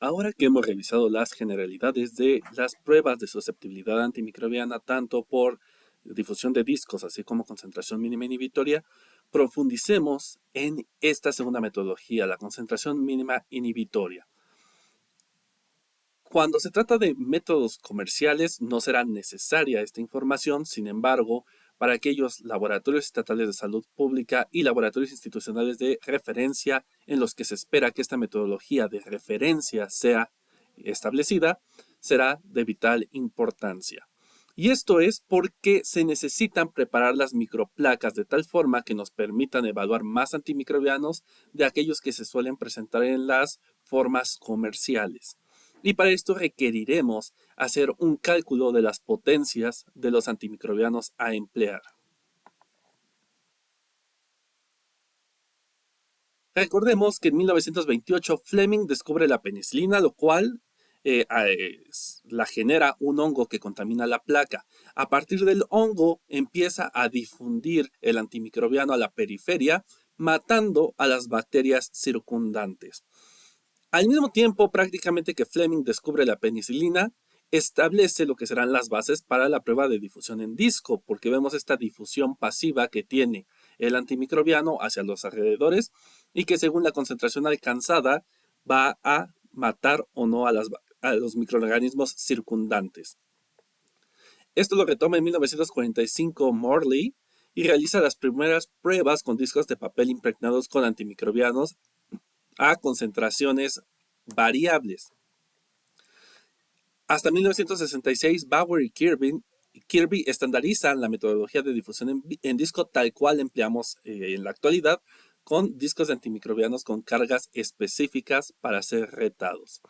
Ahora que hemos revisado las generalidades de las pruebas de susceptibilidad antimicrobiana, tanto por difusión de discos, así como concentración mínima inhibitoria, profundicemos en esta segunda metodología, la concentración mínima inhibitoria. Cuando se trata de métodos comerciales, no será necesaria esta información, sin embargo, para aquellos laboratorios estatales de salud pública y laboratorios institucionales de referencia en los que se espera que esta metodología de referencia sea establecida, será de vital importancia. Y esto es porque se necesitan preparar las microplacas de tal forma que nos permitan evaluar más antimicrobianos de aquellos que se suelen presentar en las formas comerciales. Y para esto requeriremos hacer un cálculo de las potencias de los antimicrobianos a emplear. Recordemos que en 1928 Fleming descubre la penicilina, lo cual la genera un hongo que contamina la placa. A partir del hongo empieza a difundir el antimicrobiano a la periferia, matando a las bacterias circundantes. Al mismo tiempo, prácticamente que Fleming descubre la penicilina, establece lo que serán las bases para la prueba de difusión en disco, porque vemos esta difusión pasiva que tiene el antimicrobiano hacia los alrededores y que según la concentración alcanzada va a matar o no a los microorganismos circundantes. Esto lo retoma en 1945 Morley y realiza las primeras pruebas con discos de papel impregnados con antimicrobianos a concentraciones variables. Hasta 1966, Bauer y Kirby estandarizan la metodología de difusión en disco tal cual empleamos en la actualidad, con discos de antimicrobianos con cargas específicas para ser retados.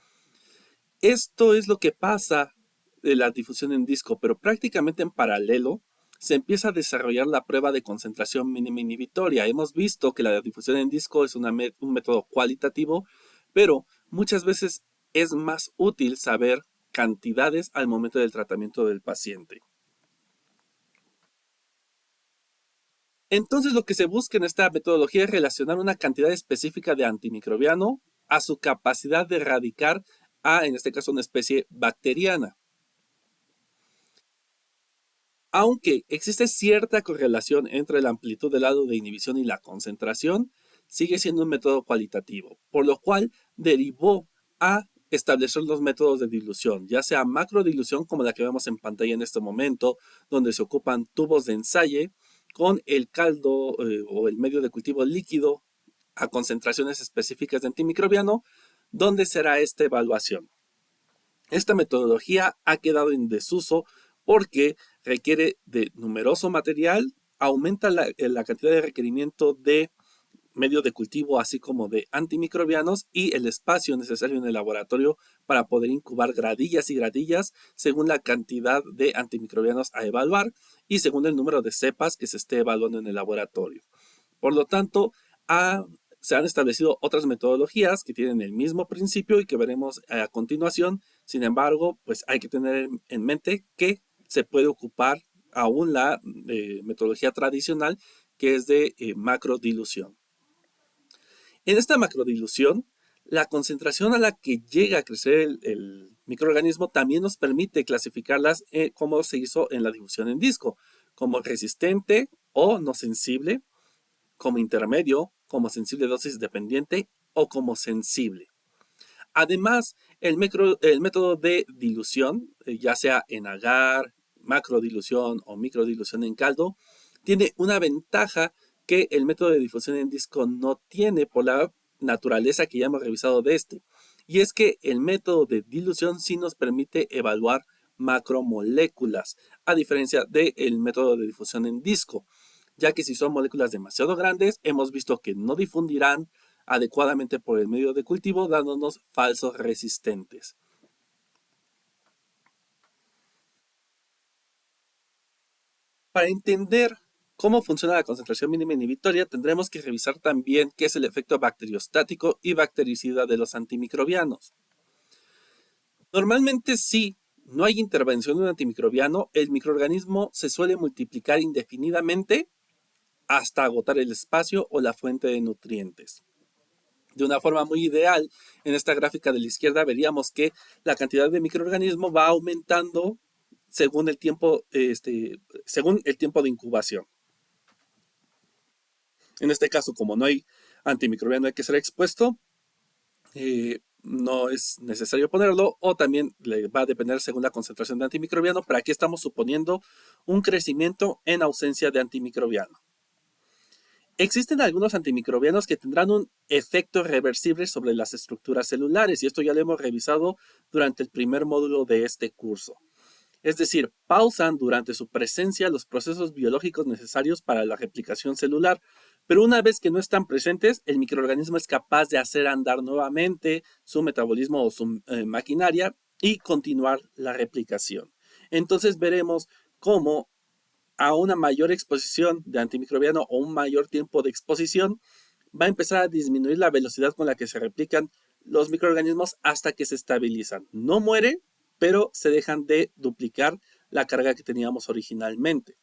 Esto es lo que pasa de la difusión en disco, pero prácticamente en paralelo se empieza a desarrollar la prueba de concentración mínima inhibitoria. Hemos visto que la difusión en disco es un método cualitativo, pero muchas veces es más útil saber cantidades al momento del tratamiento del paciente. Entonces lo que se busca en esta metodología es relacionar una cantidad específica de antimicrobiano a su capacidad de erradicar a, en este caso, una especie bacteriana. Aunque existe cierta correlación entre la amplitud del lado de inhibición y la concentración, sigue siendo un método cualitativo, por lo cual derivó a establecer los métodos de dilución, ya sea macrodilución como la que vemos en pantalla en este momento, donde se ocupan tubos de ensayo con el caldo o el medio de cultivo líquido a concentraciones específicas de antimicrobiano, donde será esta evaluación. Esta metodología ha quedado en desuso porque requiere de numeroso material, aumenta la cantidad de requerimiento de medio de cultivo, así como de antimicrobianos y el espacio necesario en el laboratorio para poder incubar gradillas y gradillas según la cantidad de antimicrobianos a evaluar y según el número de cepas que se esté evaluando en el laboratorio. Por lo tanto, se han establecido otras metodologías que tienen el mismo principio y que veremos a continuación. Sin embargo, pues hay que tener en mente que se puede ocupar aún la metodología tradicional, que es de macrodilución. En esta macrodilución, la concentración a la que llega a crecer el microorganismo también nos permite clasificarlas como se hizo en la difusión en disco, como resistente o no sensible, como intermedio, como sensible dosis dependiente o como sensible. Además, el método de dilución, ya sea en agar, macrodilución o microdilución en caldo, tiene una ventaja que el método de difusión en disco no tiene por la naturaleza que ya hemos revisado de este. Y es que el método de dilución sí nos permite evaluar macromoléculas, a diferencia del método de difusión en disco, ya que si son moléculas demasiado grandes, hemos visto que no difundirán adecuadamente por el medio de cultivo, dándonos falsos resistentes. Para entender cómo funciona la concentración mínima inhibitoria, tendremos que revisar también qué es el efecto bacteriostático y bactericida de los antimicrobianos. Normalmente, si no hay intervención de un antimicrobiano, el microorganismo se suele multiplicar indefinidamente hasta agotar el espacio o la fuente de nutrientes. De una forma muy ideal, en esta gráfica de la izquierda veríamos que la cantidad de microorganismos va aumentando según según el tiempo de incubación. En este caso, como no hay antimicrobiano hay que ser expuesto, no es necesario ponerlo, o también le va a depender según la concentración de antimicrobiano, pero aquí estamos suponiendo un crecimiento en ausencia de antimicrobiano. Existen algunos antimicrobianos que tendrán un efecto reversible sobre las estructuras celulares, y esto ya lo hemos revisado durante el primer módulo de este curso. Es decir, pausan durante su presencia los procesos biológicos necesarios para la replicación celular, pero una vez que no están presentes, el microorganismo es capaz de hacer andar nuevamente su metabolismo o su maquinaria y continuar la replicación. Entonces veremos cómo a una mayor exposición de antimicrobiano o un mayor tiempo de exposición, va a empezar a disminuir la velocidad con la que se replican los microorganismos hasta que se estabilizan. No muere, pero se dejan de duplicar la carga que teníamos originalmente.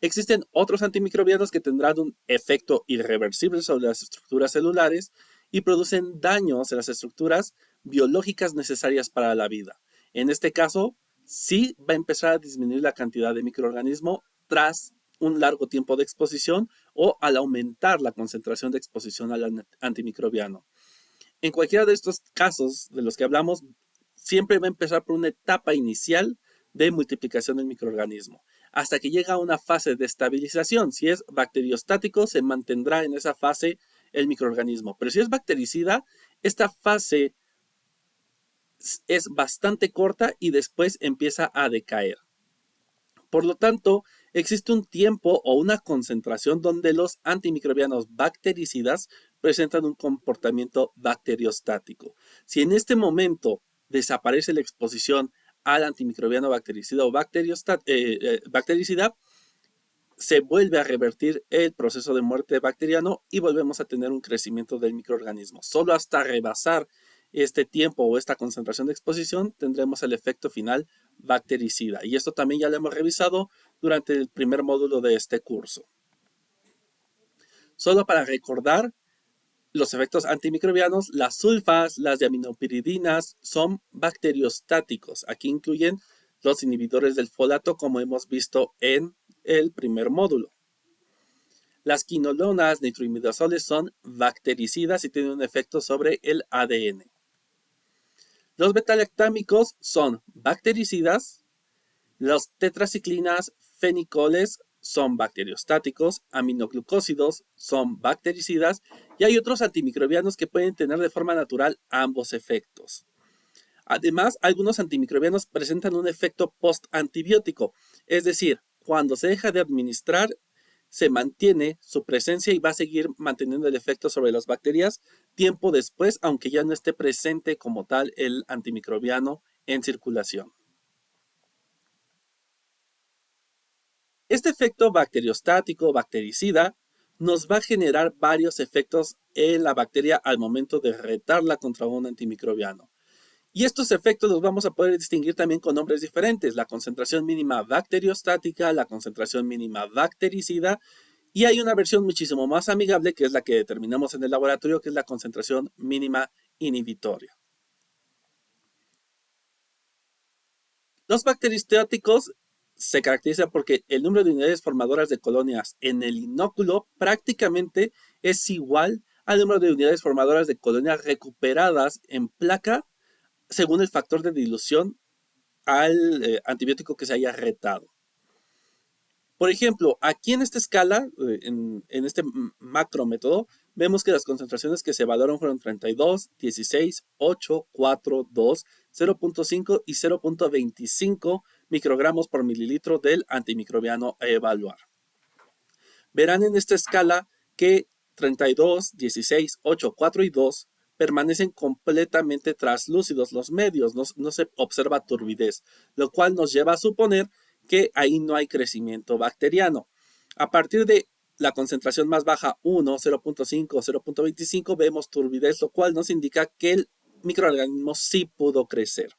Existen otros antimicrobianos que tendrán un efecto irreversible sobre las estructuras celulares y producen daños en las estructuras biológicas necesarias para la vida. En este caso, sí va a empezar a disminuir la cantidad de microorganismo tras un largo tiempo de exposición o al aumentar la concentración de exposición al antimicrobiano. En cualquiera de estos casos de los que hablamos, siempre va a empezar por una etapa inicial de multiplicación del microorganismo, hasta que llega a una fase de estabilización. Si es bacteriostático, se mantendrá en esa fase el microorganismo, pero si es bactericida, esta fase es bastante corta y después empieza a decaer. Por lo tanto, existe un tiempo o una concentración donde los antimicrobianos bactericidas presentan un comportamiento bacteriostático. Si en este momento desaparece la exposición al antimicrobiano bactericida o bactericida, se vuelve a revertir el proceso de muerte bacteriano y volvemos a tener un crecimiento del microorganismo. Solo hasta rebasar este tiempo o esta concentración de exposición tendremos el efecto final bactericida. Y esto también ya lo hemos revisado durante el primer módulo de este curso. Solo para recordar los efectos antimicrobianos, las sulfas, las diaminopiridinas son bacteriostáticos. Aquí incluyen los inhibidores del folato, como hemos visto en el primer módulo. Las quinolonas, nitroimidazoles son bactericidas y tienen un efecto sobre el ADN. Los betalactámicos son bactericidas. Los tetraciclinas, fenicoles son bacteriostáticos, aminoglucósidos son bactericidas y hay otros antimicrobianos que pueden tener de forma natural ambos efectos. Además, algunos antimicrobianos presentan un efecto post-antibiótico, es decir, cuando se deja de administrar, se mantiene su presencia y va a seguir manteniendo el efecto sobre las bacterias tiempo después, aunque ya no esté presente como tal el antimicrobiano en circulación. Este efecto bacteriostático, bactericida, nos va a generar varios efectos en la bacteria al momento de retarla contra un antimicrobiano. Y estos efectos los vamos a poder distinguir también con nombres diferentes: la concentración mínima bacteriostática, la concentración mínima bactericida, y hay una versión muchísimo más amigable que es la que determinamos en el laboratorio, que es la concentración mínima inhibitoria. Los bacteriostáticos se caracteriza porque el número de unidades formadoras de colonias en el inóculo prácticamente es igual al número de unidades formadoras de colonias recuperadas en placa según el factor de dilución al antibiótico que se haya retado. Por ejemplo, aquí en esta escala, en este macro método, vemos que las concentraciones que se evaluaron fueron 32, 16, 8, 4, 2, 0.5 y 0.25 microgramos por mililitro del antimicrobiano a evaluar. Verán en esta escala que 32, 16, 8, 4 y 2 permanecen completamente translúcidos los medios, no se observa turbidez, lo cual nos lleva a suponer que ahí no hay crecimiento bacteriano. A partir de la concentración más baja, 1, 0.5, 0.25, vemos turbidez, lo cual nos indica que el microorganismo sí pudo crecer.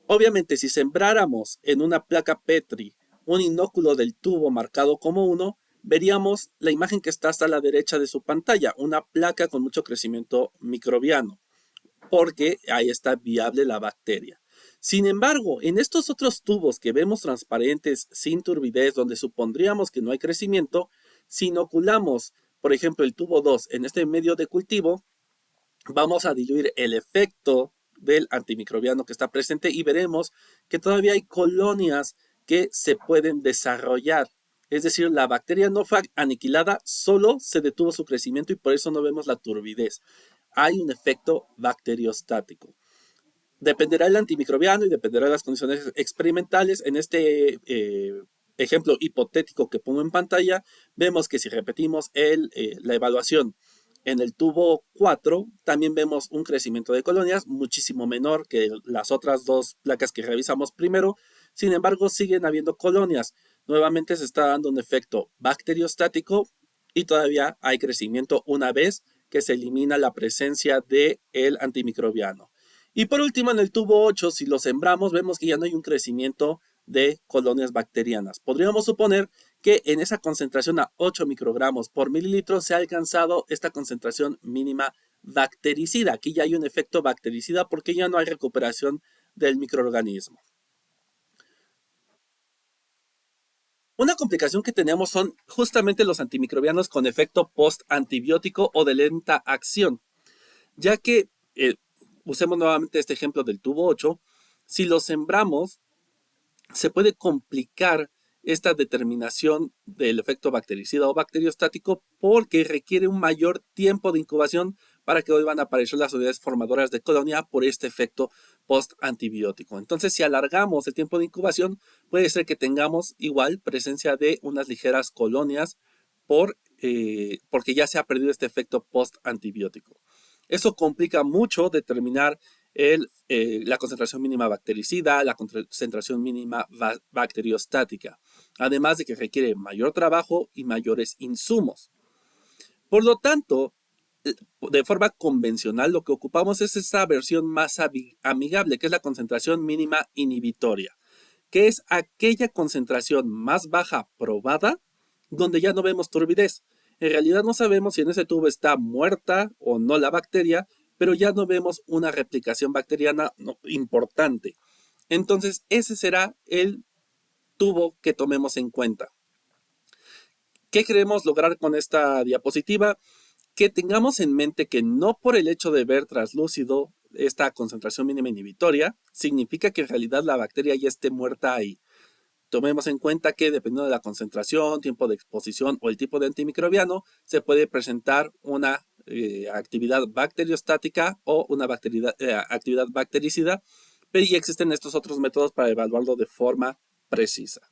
Obviamente, si sembráramos en una placa Petri un inóculo del tubo marcado como 1, veríamos la imagen que está hasta la derecha de su pantalla, una placa con mucho crecimiento microbiano, porque ahí está viable la bacteria. Sin embargo, en estos otros tubos que vemos transparentes, sin turbidez, donde supondríamos que no hay crecimiento, si inoculamos, por ejemplo, el tubo 2 en este medio de cultivo, vamos a diluir el efecto del antimicrobiano que está presente y veremos que todavía hay colonias que se pueden desarrollar. Es decir, la bacteria no fue aniquilada, solo se detuvo su crecimiento y por eso no vemos la turbidez. Hay un efecto bacteriostático. Dependerá del antimicrobiano y dependerá de las condiciones experimentales. En este ejemplo hipotético que pongo en pantalla, vemos que si repetimos la evaluación en el tubo 4, también vemos un crecimiento de colonias muchísimo menor que las otras dos placas que revisamos primero. Sin embargo, siguen habiendo colonias. Nuevamente se está dando un efecto bacteriostático y todavía hay crecimiento una vez que se elimina la presencia del antimicrobiano. Y por último, en el tubo 8, si lo sembramos, vemos que ya no hay un crecimiento de colonias bacterianas. Podríamos suponer que en esa concentración a 8 microgramos por mililitro se ha alcanzado esta concentración mínima bactericida. Aquí ya hay un efecto bactericida porque ya no hay recuperación del microorganismo. Una complicación que tenemos son justamente los antimicrobianos con efecto post-antibiótico o de lenta acción, ya que usemos nuevamente este ejemplo del tubo 8, si lo sembramos, se puede complicar esta determinación del efecto bactericida o bacteriostático porque requiere un mayor tiempo de incubación para que vuelvan a aparecer las unidades formadoras de colonia por este efecto post-antibiótico. Entonces, si alargamos el tiempo de incubación, puede ser que tengamos igual presencia de unas ligeras colonias porque ya se ha perdido este efecto post-antibiótico. Eso complica mucho determinar la concentración mínima bactericida, la concentración mínima bacteriostática, además de que requiere mayor trabajo y mayores insumos. Por lo tanto, de forma convencional, lo que ocupamos es esa versión más amigable, que es la concentración mínima inhibitoria, que es aquella concentración más baja probada donde ya no vemos turbidez. En realidad no sabemos si en ese tubo está muerta o no la bacteria, pero ya no vemos una replicación bacteriana importante. Entonces, ese será el tubo que tomemos en cuenta. ¿Qué queremos lograr con esta diapositiva? Que tengamos en mente que no por el hecho de ver traslúcido esta concentración mínima inhibitoria, significa que en realidad la bacteria ya esté muerta ahí. Tomemos en cuenta que dependiendo de la concentración, tiempo de exposición o el tipo de antimicrobiano, se puede presentar una actividad bacteriostática o una actividad bactericida, pero ya existen estos otros métodos para evaluarlo de forma precisa.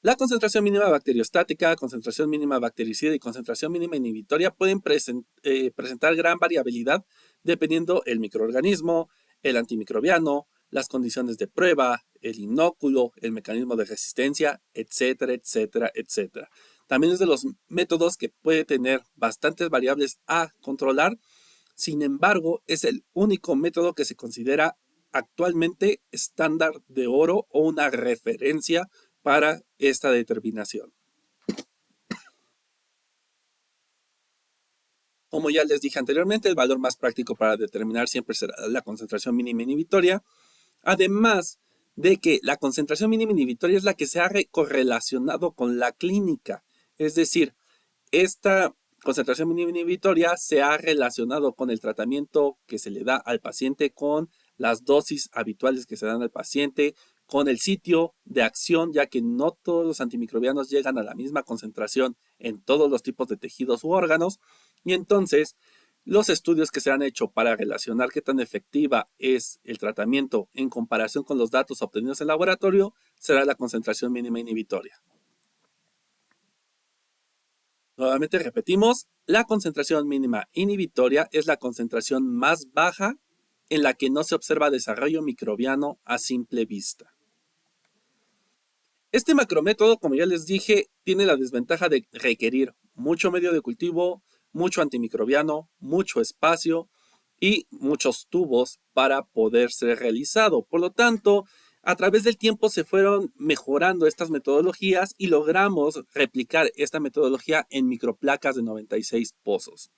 La concentración mínima bacteriostática, concentración mínima bactericida y concentración mínima inhibitoria pueden presentar gran variabilidad dependiendo el microorganismo, el antimicrobiano, las condiciones de prueba, el inóculo, el mecanismo de resistencia, etcétera, etcétera, etcétera. También es de los métodos que puede tener bastantes variables a controlar. Sin embargo, es el único método que se considera actualmente estándar de oro o una referencia para esta determinación. Como ya les dije anteriormente, el valor más práctico para determinar siempre será la concentración mínima inhibitoria, además de que la concentración mínima inhibitoria es la que se ha correlacionado con la clínica, es decir, esta concentración mínima inhibitoria se ha relacionado con el tratamiento que se le da al paciente, con las dosis habituales que se dan al paciente, con el sitio de acción, ya que no todos los antimicrobianos llegan a la misma concentración en todos los tipos de tejidos u órganos. Y entonces, los estudios que se han hecho para relacionar qué tan efectiva es el tratamiento en comparación con los datos obtenidos en laboratorio será la concentración mínima inhibitoria. Nuevamente repetimos, la concentración mínima inhibitoria es la concentración más baja en la que no se observa desarrollo microbiano a simple vista. Este macrométodo, como ya les dije, tiene la desventaja de requerir mucho medio de cultivo, mucho antimicrobiano, mucho espacio y muchos tubos para poder ser realizado. Por lo tanto, A través del tiempo se fueron mejorando estas metodologías y logramos replicar esta metodología en microplacas de 96 pozos.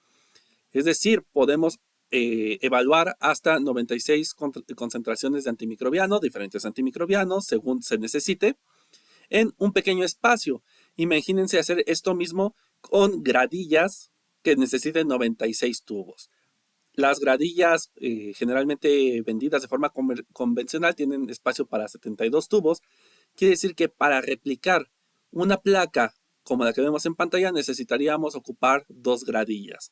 Es decir, podemos evaluar hasta 96 concentraciones de antimicrobiano, diferentes antimicrobianos, según se necesite, en un pequeño espacio. Imagínense hacer esto mismo con gradillas que necesiten 96 tubos. Las gradillas generalmente vendidas de forma convencional tienen espacio para 72 tubos. Quiere decir que para replicar una placa como la que vemos en pantalla necesitaríamos ocupar 2 gradillas.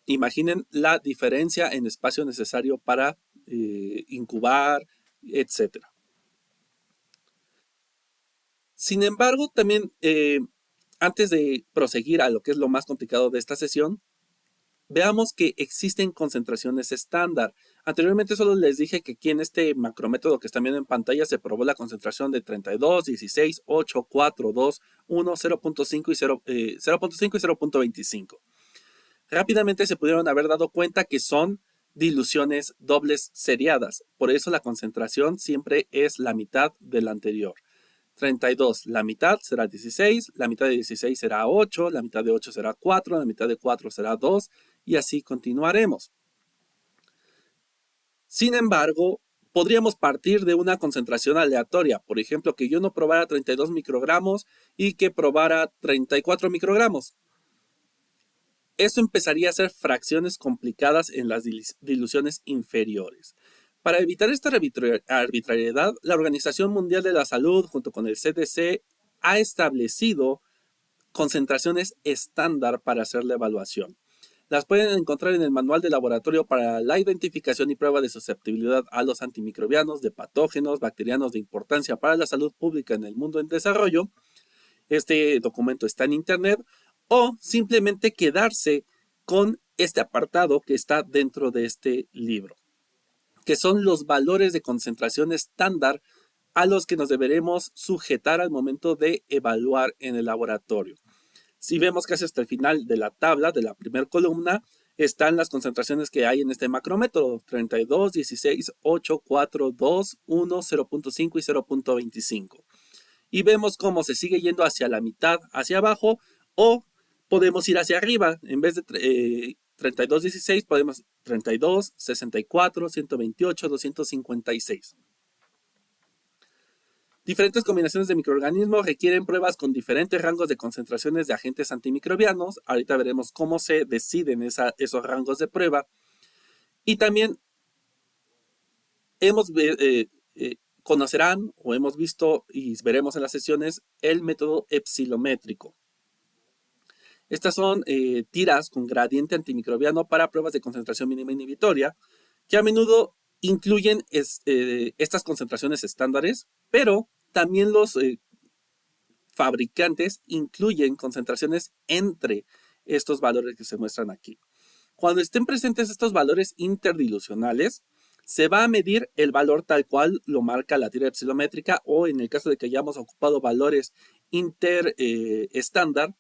Imaginen la diferencia en espacio necesario para incubar, etc. Sin embargo, también antes de proseguir a lo que es lo más complicado de esta sesión, veamos que existen concentraciones estándar. Anteriormente solo les dije que aquí en este macrométodo que están viendo en pantalla se probó la concentración de 32, 16, 8, 4, 2, 1, 0.5 y 0.5 y 0.25. Rápidamente se pudieron haber dado cuenta que son diluciones dobles seriadas. Por eso la concentración siempre es la mitad de la anterior. 32, la mitad será 16, la mitad de 16 será 8, la mitad de 8 será 4, la mitad de 4 será 2 y así continuaremos. Sin embargo, podríamos partir de una concentración aleatoria. Por ejemplo, que yo no probara 32 microgramos y que probara 34 microgramos. Eso empezaría a ser fracciones complicadas en las diluciones inferiores. Para evitar esta arbitrariedad, la Organización Mundial de la Salud, junto con el CDC, ha establecido concentraciones estándar para hacer la evaluación. Las pueden encontrar en el Manual de Laboratorio para la Identificación y Prueba de Susceptibilidad a los Antimicrobianos de Patógenos Bacterianos de Importancia para la Salud Pública en el Mundo en Desarrollo. Este documento está en Internet, o simplemente quedarse con este apartado que está dentro de este libro, que son los valores de concentración estándar a los que nos deberemos sujetar al momento de evaluar en el laboratorio. Si vemos casi hasta el final de la tabla, de la primera columna, están las concentraciones que hay en este macrométodo: 32, 16, 8, 4, 2, 1, 0.5 y 0.25. Y vemos cómo se sigue yendo hacia la mitad, hacia abajo, o podemos ir hacia arriba. En vez de 32, 16, podemos 32, 64, 128, 256. Diferentes combinaciones de microorganismos requieren pruebas con diferentes rangos de concentraciones de agentes antimicrobianos. Ahorita veremos cómo se deciden esos rangos de prueba. Y también conocerán o hemos visto y veremos en las sesiones el método epsilométrico. Estas son tiras con gradiente antimicrobiano para pruebas de concentración mínima inhibitoria, que a menudo incluyen estas concentraciones estándares, pero también los fabricantes incluyen concentraciones entre estos valores que se muestran aquí. Cuando estén presentes estos valores interdilucionales, se va a medir el valor tal cual lo marca la tira epsilométrica, o en el caso de que hayamos ocupado valores estándar,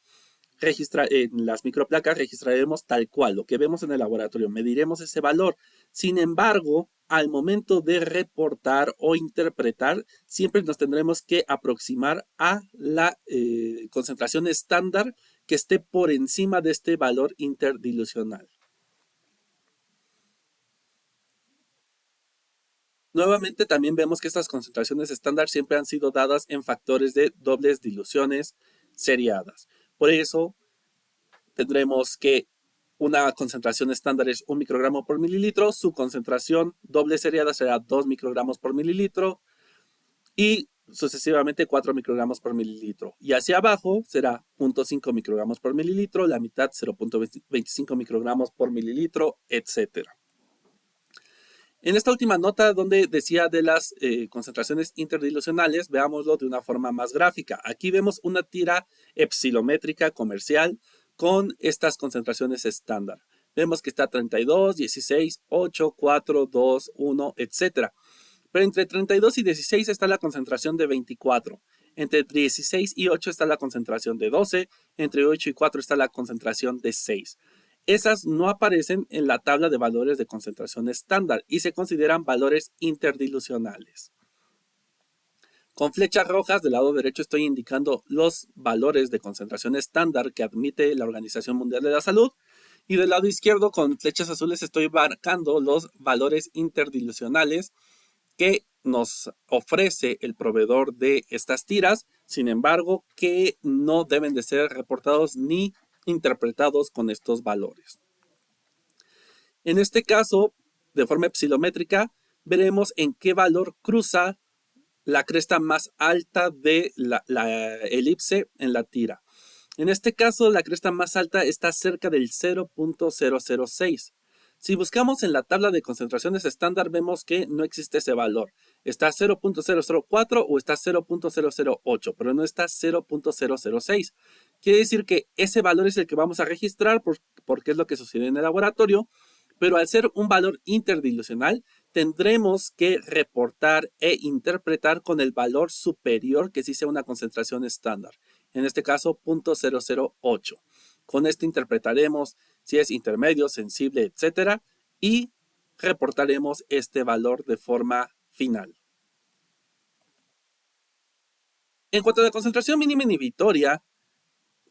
en las microplacas registraremos tal cual lo que vemos en el laboratorio, mediremos ese valor. Sin embargo, al momento de reportar o interpretar, siempre nos tendremos que aproximar a la concentración estándar que esté por encima de este valor interdilucional. Nuevamente, también vemos que estas concentraciones estándar siempre han sido dadas en factores de dobles diluciones seriadas. Por eso, tendremos que una concentración estándar es 1 microgramo por mililitro, su concentración doble seriada será 2 microgramos por mililitro y sucesivamente 4 microgramos por mililitro. Y hacia abajo será 0.5 microgramos por mililitro, la mitad 0.25 microgramos por mililitro, etc. En esta última nota donde decía de las concentraciones interdilucionales, veámoslo de una forma más gráfica. Aquí vemos una tira epsilométrica comercial con estas concentraciones estándar. Vemos que está 32, 16, 8, 4, 2, 1, etc. Pero entre 32 y 16 está la concentración de 24. Entre 16 y 8 está la concentración de 12. Entre 8 y 4 está la concentración de 6. Esas no aparecen en la tabla de valores de concentración estándar y se consideran valores interdilucionales. Con flechas rojas del lado derecho estoy indicando los valores de concentración estándar que admite la Organización Mundial de la Salud, y del lado izquierdo con flechas azules estoy marcando los valores interdilucionales que nos ofrece el proveedor de estas tiras, sin embargo, que no deben de ser reportados ni interpretados con estos valores. En este caso, de forma epsilométrica, veremos en qué valor cruza la cresta más alta de la elipse en la tira. En este caso, la cresta más alta está cerca del 0.006. Si buscamos en la tabla de concentraciones estándar, vemos que no existe ese valor. Está 0.004 o está 0.008, pero no está 0.006. Quiere decir que ese valor es el que vamos a registrar porque es lo que sucede en el laboratorio, pero al ser un valor interdilucional, tendremos que reportar e interpretar con el valor superior que sí sea una concentración estándar. En este caso, 0.008. Con esto interpretaremos si es intermedio, sensible, etcétera, y reportaremos este valor de forma final. En cuanto a la concentración mínima inhibitoria,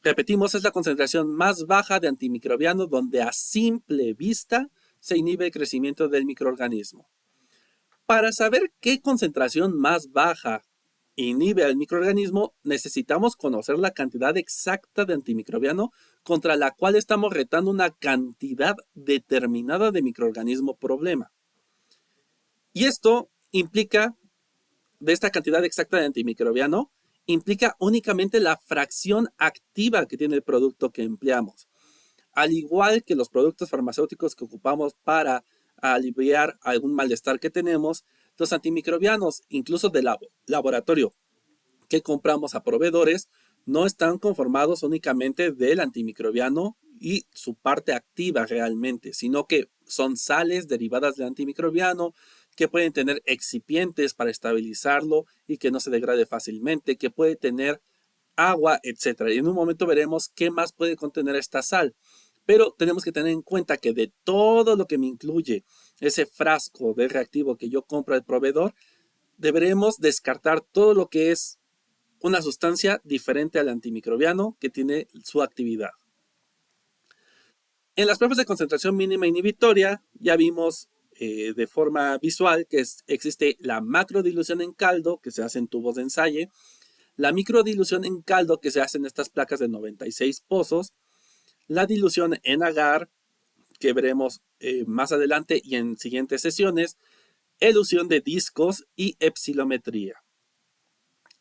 repetimos, es la concentración más baja de antimicrobiano donde a simple vista se inhibe el crecimiento del microorganismo. Para saber qué concentración más baja inhibe al microorganismo, necesitamos conocer la cantidad exacta de antimicrobiano contra la cual estamos retando una cantidad determinada de microorganismo problema. Y esto implica, de esta cantidad exacta de antimicrobiano, implica únicamente la fracción activa que tiene el producto que empleamos. Al igual que los productos farmacéuticos que ocupamos para aliviar algún malestar que tenemos, los antimicrobianos, incluso de laboratorio que compramos a proveedores, no están conformados únicamente del antimicrobiano y su parte activa realmente, sino que son sales derivadas del antimicrobiano que pueden tener excipientes para estabilizarlo y que no se degrade fácilmente, que puede tener agua, etc. Y en un momento veremos qué más puede contener esta sal. Pero tenemos que tener en cuenta que de todo lo que me incluye ese frasco de reactivo que yo compro al proveedor, deberemos descartar todo lo que es una sustancia diferente al antimicrobiano que tiene su actividad. En las pruebas de concentración mínima inhibitoria ya vimos de forma visual que existe la macrodilución en caldo que se hace en tubos de ensayo, la microdilución en caldo que se hace en estas placas de 96 pozos, la dilución en agar, que veremos más adelante y en siguientes sesiones, elusión de discos y epsilometría.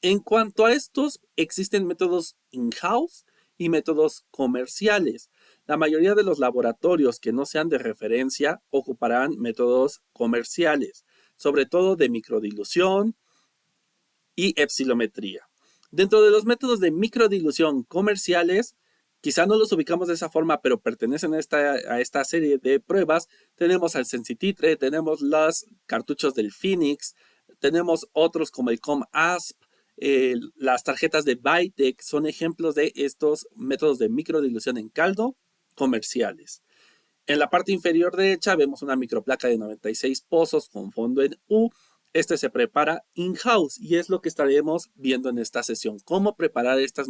En cuanto a estos, existen métodos in-house y métodos comerciales. La mayoría de los laboratorios que no sean de referencia ocuparán métodos comerciales, sobre todo de microdilución y epsilometría. Dentro de los métodos de microdilución comerciales, quizá no los ubicamos de esa forma, pero pertenecen a esta serie de pruebas. Tenemos al Sensititre, tenemos los cartuchos del Phoenix, tenemos otros como el ComAsp, las tarjetas de Vitek son ejemplos de estos métodos de microdilución en caldo comerciales. En la parte inferior derecha vemos una microplaca de 96 pozos con fondo en U. Este se prepara in-house y es lo que estaremos viendo en esta sesión, cómo preparar estas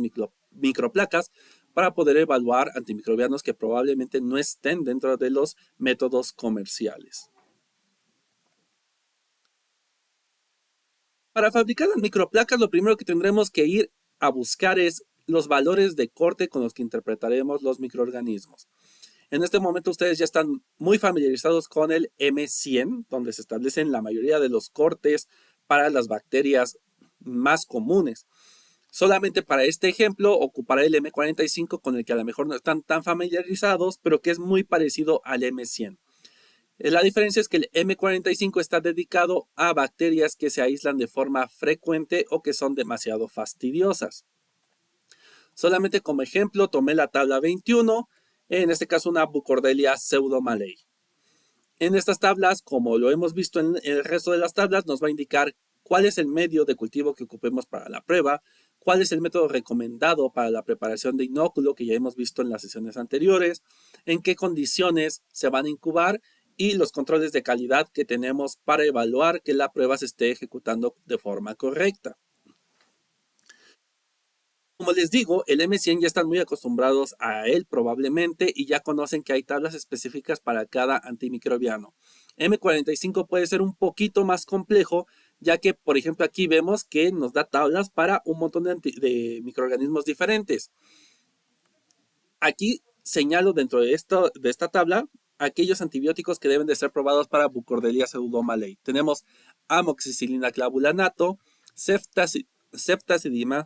microplacas para poder evaluar antimicrobianos que probablemente no estén dentro de los métodos comerciales. Para fabricar las microplacas, lo primero que tendremos que ir a buscar es los valores de corte con los que interpretaremos los microorganismos. En este momento ustedes ya están muy familiarizados con el M100, donde se establecen la mayoría de los cortes para las bacterias más comunes. Solamente para este ejemplo ocuparé el M45 con el que a lo mejor no están tan familiarizados, pero que es muy parecido al M100. La diferencia es que el M45 está dedicado a bacterias que se aíslan de forma frecuente o que son demasiado fastidiosas. Solamente como ejemplo tomé la tabla 21, en este caso una Bucordelia pseudomallei. En estas tablas, como lo hemos visto en el resto de las tablas, nos va a indicar cuál es el medio de cultivo que ocupemos para la prueba, cuál es el método recomendado para la preparación de inóculo que ya hemos visto en las sesiones anteriores, en qué condiciones se van a incubar y los controles de calidad que tenemos para evaluar que la prueba se esté ejecutando de forma correcta. Como les digo, el M100 ya están muy acostumbrados a él probablemente y ya conocen que hay tablas específicas para cada antimicrobiano. M45 puede ser un poquito más complejo, ya que, por ejemplo, aquí vemos que nos da tablas para un montón de microorganismos diferentes. Aquí señalo dentro de esta tabla aquellos antibióticos que deben de ser probados para Burkholderia pseudomallei. Tenemos amoxicilina clavulanato, ceftazidima,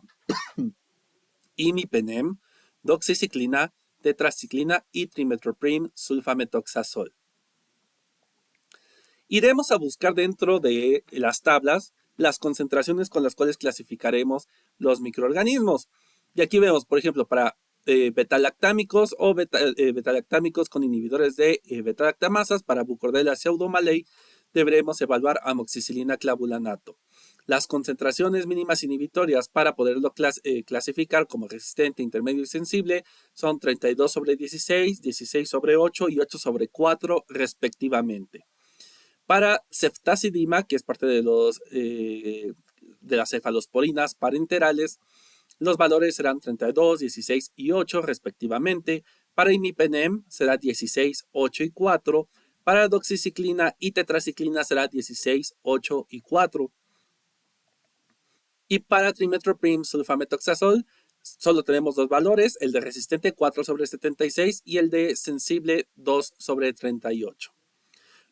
imipenem, doxiciclina, tetraciclina y trimethoprim sulfamethoxazol. Iremos a buscar dentro de las tablas las concentraciones con las cuales clasificaremos los microorganismos. Y aquí vemos, por ejemplo, para betalactámicos o betalactámicos con inhibidores de betalactamasas, para Burkholderia pseudomallei, deberemos evaluar amoxicilina clavulanato. Las concentraciones mínimas inhibitorias para poderlo clasificar como resistente, intermedio y sensible son 32/16, 16/8 y 8/4 respectivamente. Para ceftazidima, que es parte de las cefalosporinas parenterales, los valores serán 32, 16 y 8 respectivamente. Para imipenem será 16, 8 y 4. Para doxiciclina y tetraciclina será 16, 8 y 4. Y para trimethoprim sulfamethoxazol solo tenemos dos valores, el de resistente 4/76 y el de sensible 2/38.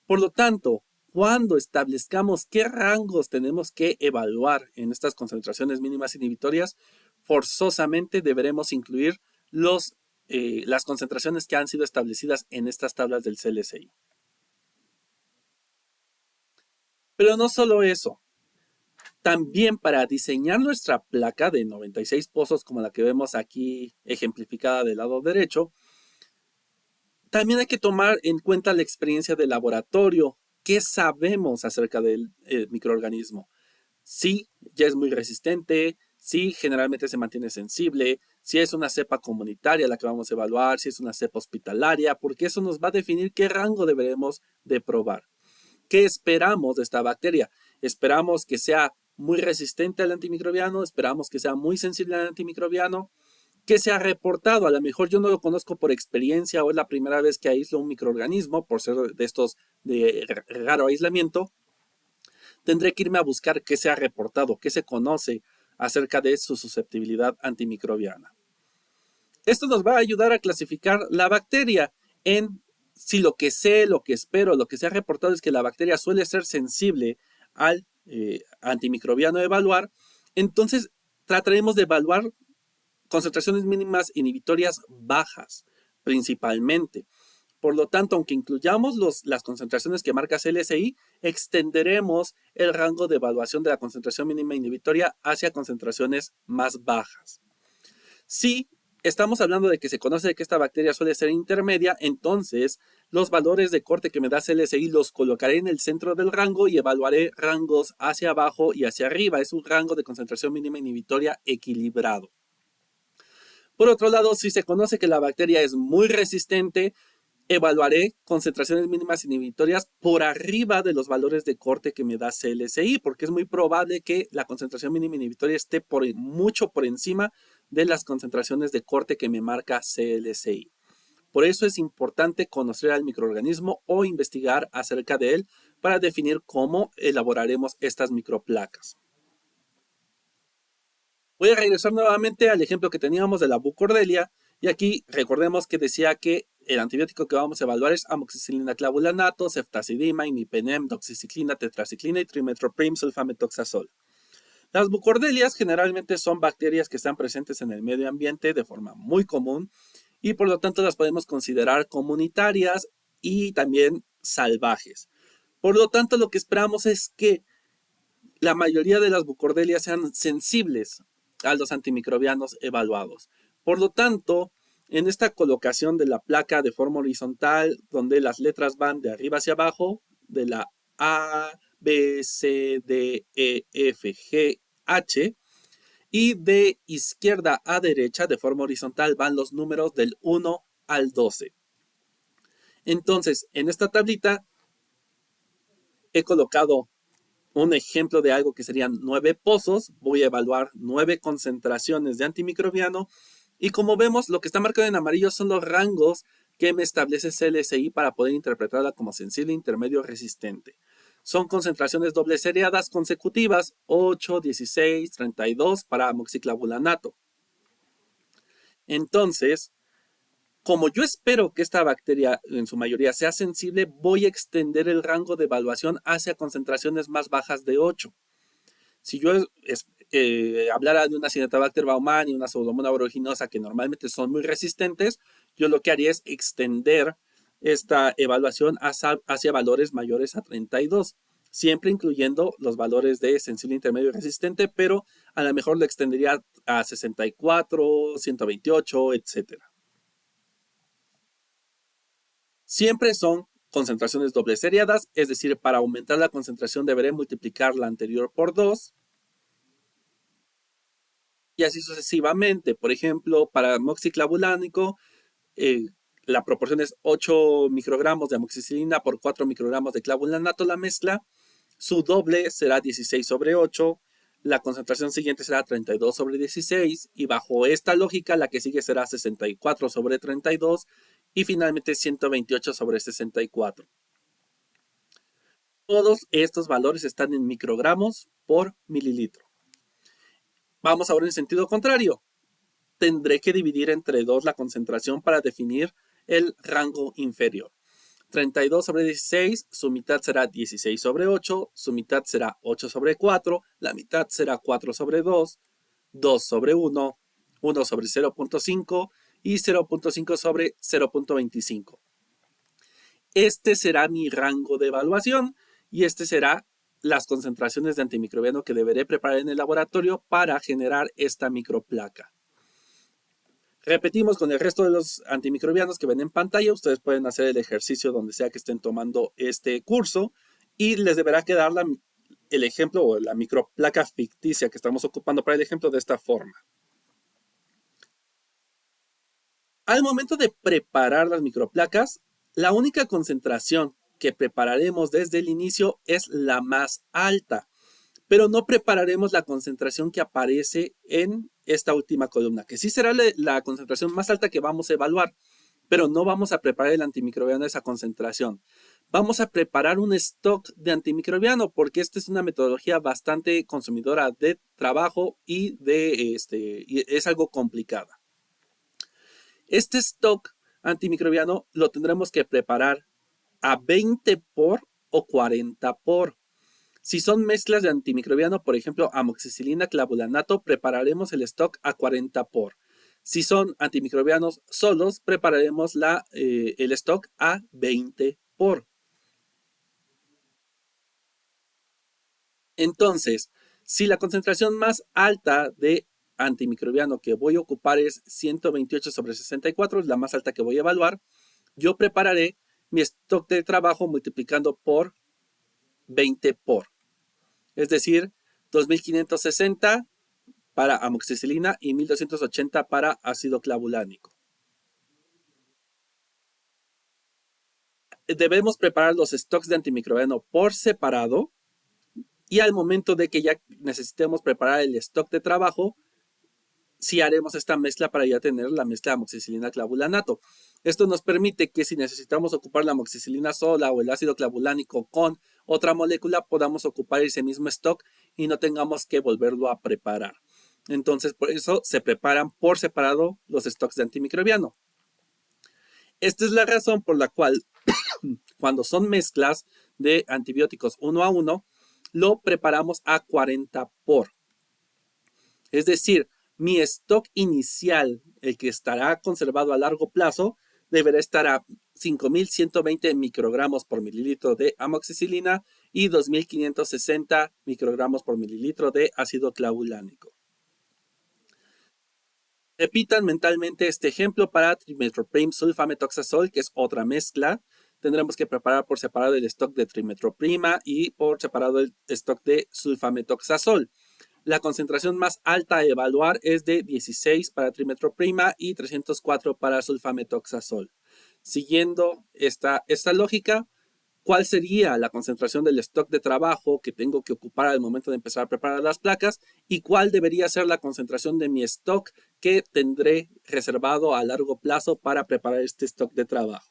Por lo tanto, cuando establezcamos qué rangos tenemos que evaluar en estas concentraciones mínimas inhibitorias, forzosamente deberemos incluir las concentraciones que han sido establecidas en estas tablas del CLSI. Pero no solo eso. También para diseñar nuestra placa de 96 pozos, como la que vemos aquí ejemplificada del lado derecho, también hay que tomar en cuenta la experiencia de laboratorio. ¿Qué sabemos acerca del microorganismo? Si ya es muy resistente, si generalmente se mantiene sensible, si es una cepa comunitaria la que vamos a evaluar, si es una cepa hospitalaria, porque eso nos va a definir qué rango deberemos de probar. ¿Qué esperamos de esta bacteria? Esperamos que sea muy resistente al antimicrobiano, esperamos que sea muy sensible al antimicrobiano, que se ha reportado. A lo mejor yo no lo conozco por experiencia o es la primera vez que aíslo un microorganismo, por ser de estos de raro aislamiento. Tendré que irme a buscar qué se ha reportado, qué se conoce acerca de su susceptibilidad antimicrobiana. Esto nos va a ayudar a clasificar la bacteria en si lo que sé, lo que espero, lo que se ha reportado es que la bacteria suele ser sensible al antimicrobiano a evaluar. Entonces trataremos de evaluar concentraciones mínimas inhibitorias bajas, principalmente. Por lo tanto, aunque incluyamos las concentraciones que marca CLSI, extenderemos el rango de evaluación de la concentración mínima inhibitoria hacia concentraciones más bajas. Si estamos hablando de que se conoce que esta bacteria suele ser intermedia, entonces los valores de corte que me da CLSI los colocaré en el centro del rango y evaluaré rangos hacia abajo y hacia arriba. Es un rango de concentración mínima inhibitoria equilibrado. Por otro lado, si se conoce que la bacteria es muy resistente, evaluaré concentraciones mínimas inhibitorias por arriba de los valores de corte que me da CLSI, porque es muy probable que la concentración mínima inhibitoria esté mucho por encima de las concentraciones de corte que me marca CLSI. Por eso es importante conocer al microorganismo o investigar acerca de él para definir cómo elaboraremos estas microplacas. Voy a regresar nuevamente al ejemplo que teníamos de la Burkholderia y aquí recordemos que decía que el antibiótico que vamos a evaluar es amoxicilina clavulanato, ceftazidima, imipenem, doxiciclina, tetraciclina y trimethoprim sulfamethoxazol. Las Burkholderias generalmente son bacterias que están presentes en el medio ambiente de forma muy común y por lo tanto las podemos considerar comunitarias y también salvajes. Por lo tanto, lo que esperamos es que la mayoría de las Burkholderias sean sensibles a los antimicrobianos evaluados. Por lo tanto, en esta colocación de la placa de forma horizontal, donde las letras van de arriba hacia abajo, de la A, B, C, D, E, F, G, H, y de izquierda a derecha, de forma horizontal, van los números del 1 al 12. Entonces, en esta tablita he colocado un ejemplo de algo que serían 9 pozos, voy a evaluar 9 concentraciones de antimicrobiano y como vemos lo que está marcado en amarillo son los rangos que me establece CLSI para poder interpretarla como sensible, intermedio, resistente. Son concentraciones doble seriadas consecutivas 8, 16, 32 para amoxiclavulanato. Entonces, como yo espero que esta bacteria en su mayoría sea sensible, voy a extender el rango de evaluación hacia concentraciones más bajas de 8. Si yo hablara de una Cinetobacter baumannii y una Pseudomonas aeruginosa que normalmente son muy resistentes, yo lo que haría es extender esta evaluación hacia valores mayores a 32, siempre incluyendo los valores de sensible, intermedio y resistente, pero a lo mejor lo extendería a 64, 128, etc. Siempre son concentraciones doble seriadas, es decir, para aumentar la concentración deberé multiplicar la anterior por 2 y así sucesivamente. Por ejemplo, para amoxiclavulánico, la proporción es 8 microgramos de amoxicilina por 4 microgramos de clavulanato la mezcla. Su doble será 16 sobre 8. La concentración siguiente será 32 sobre 16. Y bajo esta lógica, la que sigue será 64 sobre 32. Y finalmente 128 sobre 64. Todos estos valores están en microgramos por mililitro. Vamos ahora en sentido contrario. Tendré que dividir entre 2 la concentración para definir el rango inferior. 32 sobre 16, su mitad será 16 sobre 8, su mitad será 8 sobre 4, la mitad será 4 sobre 2, 2 sobre 1, 1 sobre 0.5 y 0.5 sobre 0.25. Este será mi rango de evaluación y este será las concentraciones de antimicrobiano que deberé preparar en el laboratorio para generar esta microplaca. Repetimos con el resto de los antimicrobianos que ven en pantalla. Ustedes pueden hacer el ejercicio donde sea que estén tomando este curso y les deberá quedar el ejemplo o la microplaca ficticia que estamos ocupando para el ejemplo de esta forma. Al momento de preparar las microplacas, la única concentración que prepararemos desde el inicio es la más alta, pero no prepararemos la concentración que aparece en esta última columna, que sí será la concentración más alta que vamos a evaluar, pero no vamos a preparar el antimicrobiano a esa concentración. Vamos a preparar un stock de antimicrobiano porque esta es una metodología bastante consumidora de trabajo y es algo complicada. Este stock antimicrobiano lo tendremos que preparar a 20 por o 40 por. Si son mezclas de antimicrobiano, por ejemplo, amoxicilina, clavulanato, prepararemos el stock a 40 por. Si son antimicrobianos solos, prepararemos el stock a 20 por. Entonces, si la concentración más alta de antimicrobiano que voy a ocupar es 128 sobre 64, es la más alta que voy a evaluar, yo prepararé mi stock de trabajo multiplicando por 20 por. Es decir, 2560 para amoxicilina y 1280 para ácido clavulánico. Debemos preparar los stocks de antimicrobiano por separado y al momento de que ya necesitemos preparar el stock de trabajo, sí haremos esta mezcla para ya tener la mezcla de amoxicilina clavulanato. Esto nos permite que si necesitamos ocupar la amoxicilina sola o el ácido clavulánico con otra molécula, podamos ocupar ese mismo stock y no tengamos que volverlo a preparar. Entonces, por eso se preparan por separado los stocks de antimicrobiano. Esta es la razón por la cual cuando son mezclas de antibióticos 1 a 1, lo preparamos a 40 por. Es decir, mi stock inicial, el que estará conservado a largo plazo, deberá estar a 5.120 microgramos por mililitro de amoxicilina y 2.560 microgramos por mililitro de ácido clavulánico. Repitan mentalmente este ejemplo para trimethoprim sulfametoxazol, que es otra mezcla. Tendremos que preparar por separado el stock de trimetroprima y por separado el stock de sulfametoxazol. La concentración más alta a evaluar es de 16 para trimetroprima y 304 para sulfametoxazol. Siguiendo esta lógica, cuál sería la concentración del stock de trabajo que tengo que ocupar al momento de empezar a preparar las placas y cuál debería ser la concentración de mi stock que tendré reservado a largo plazo para preparar este stock de trabajo.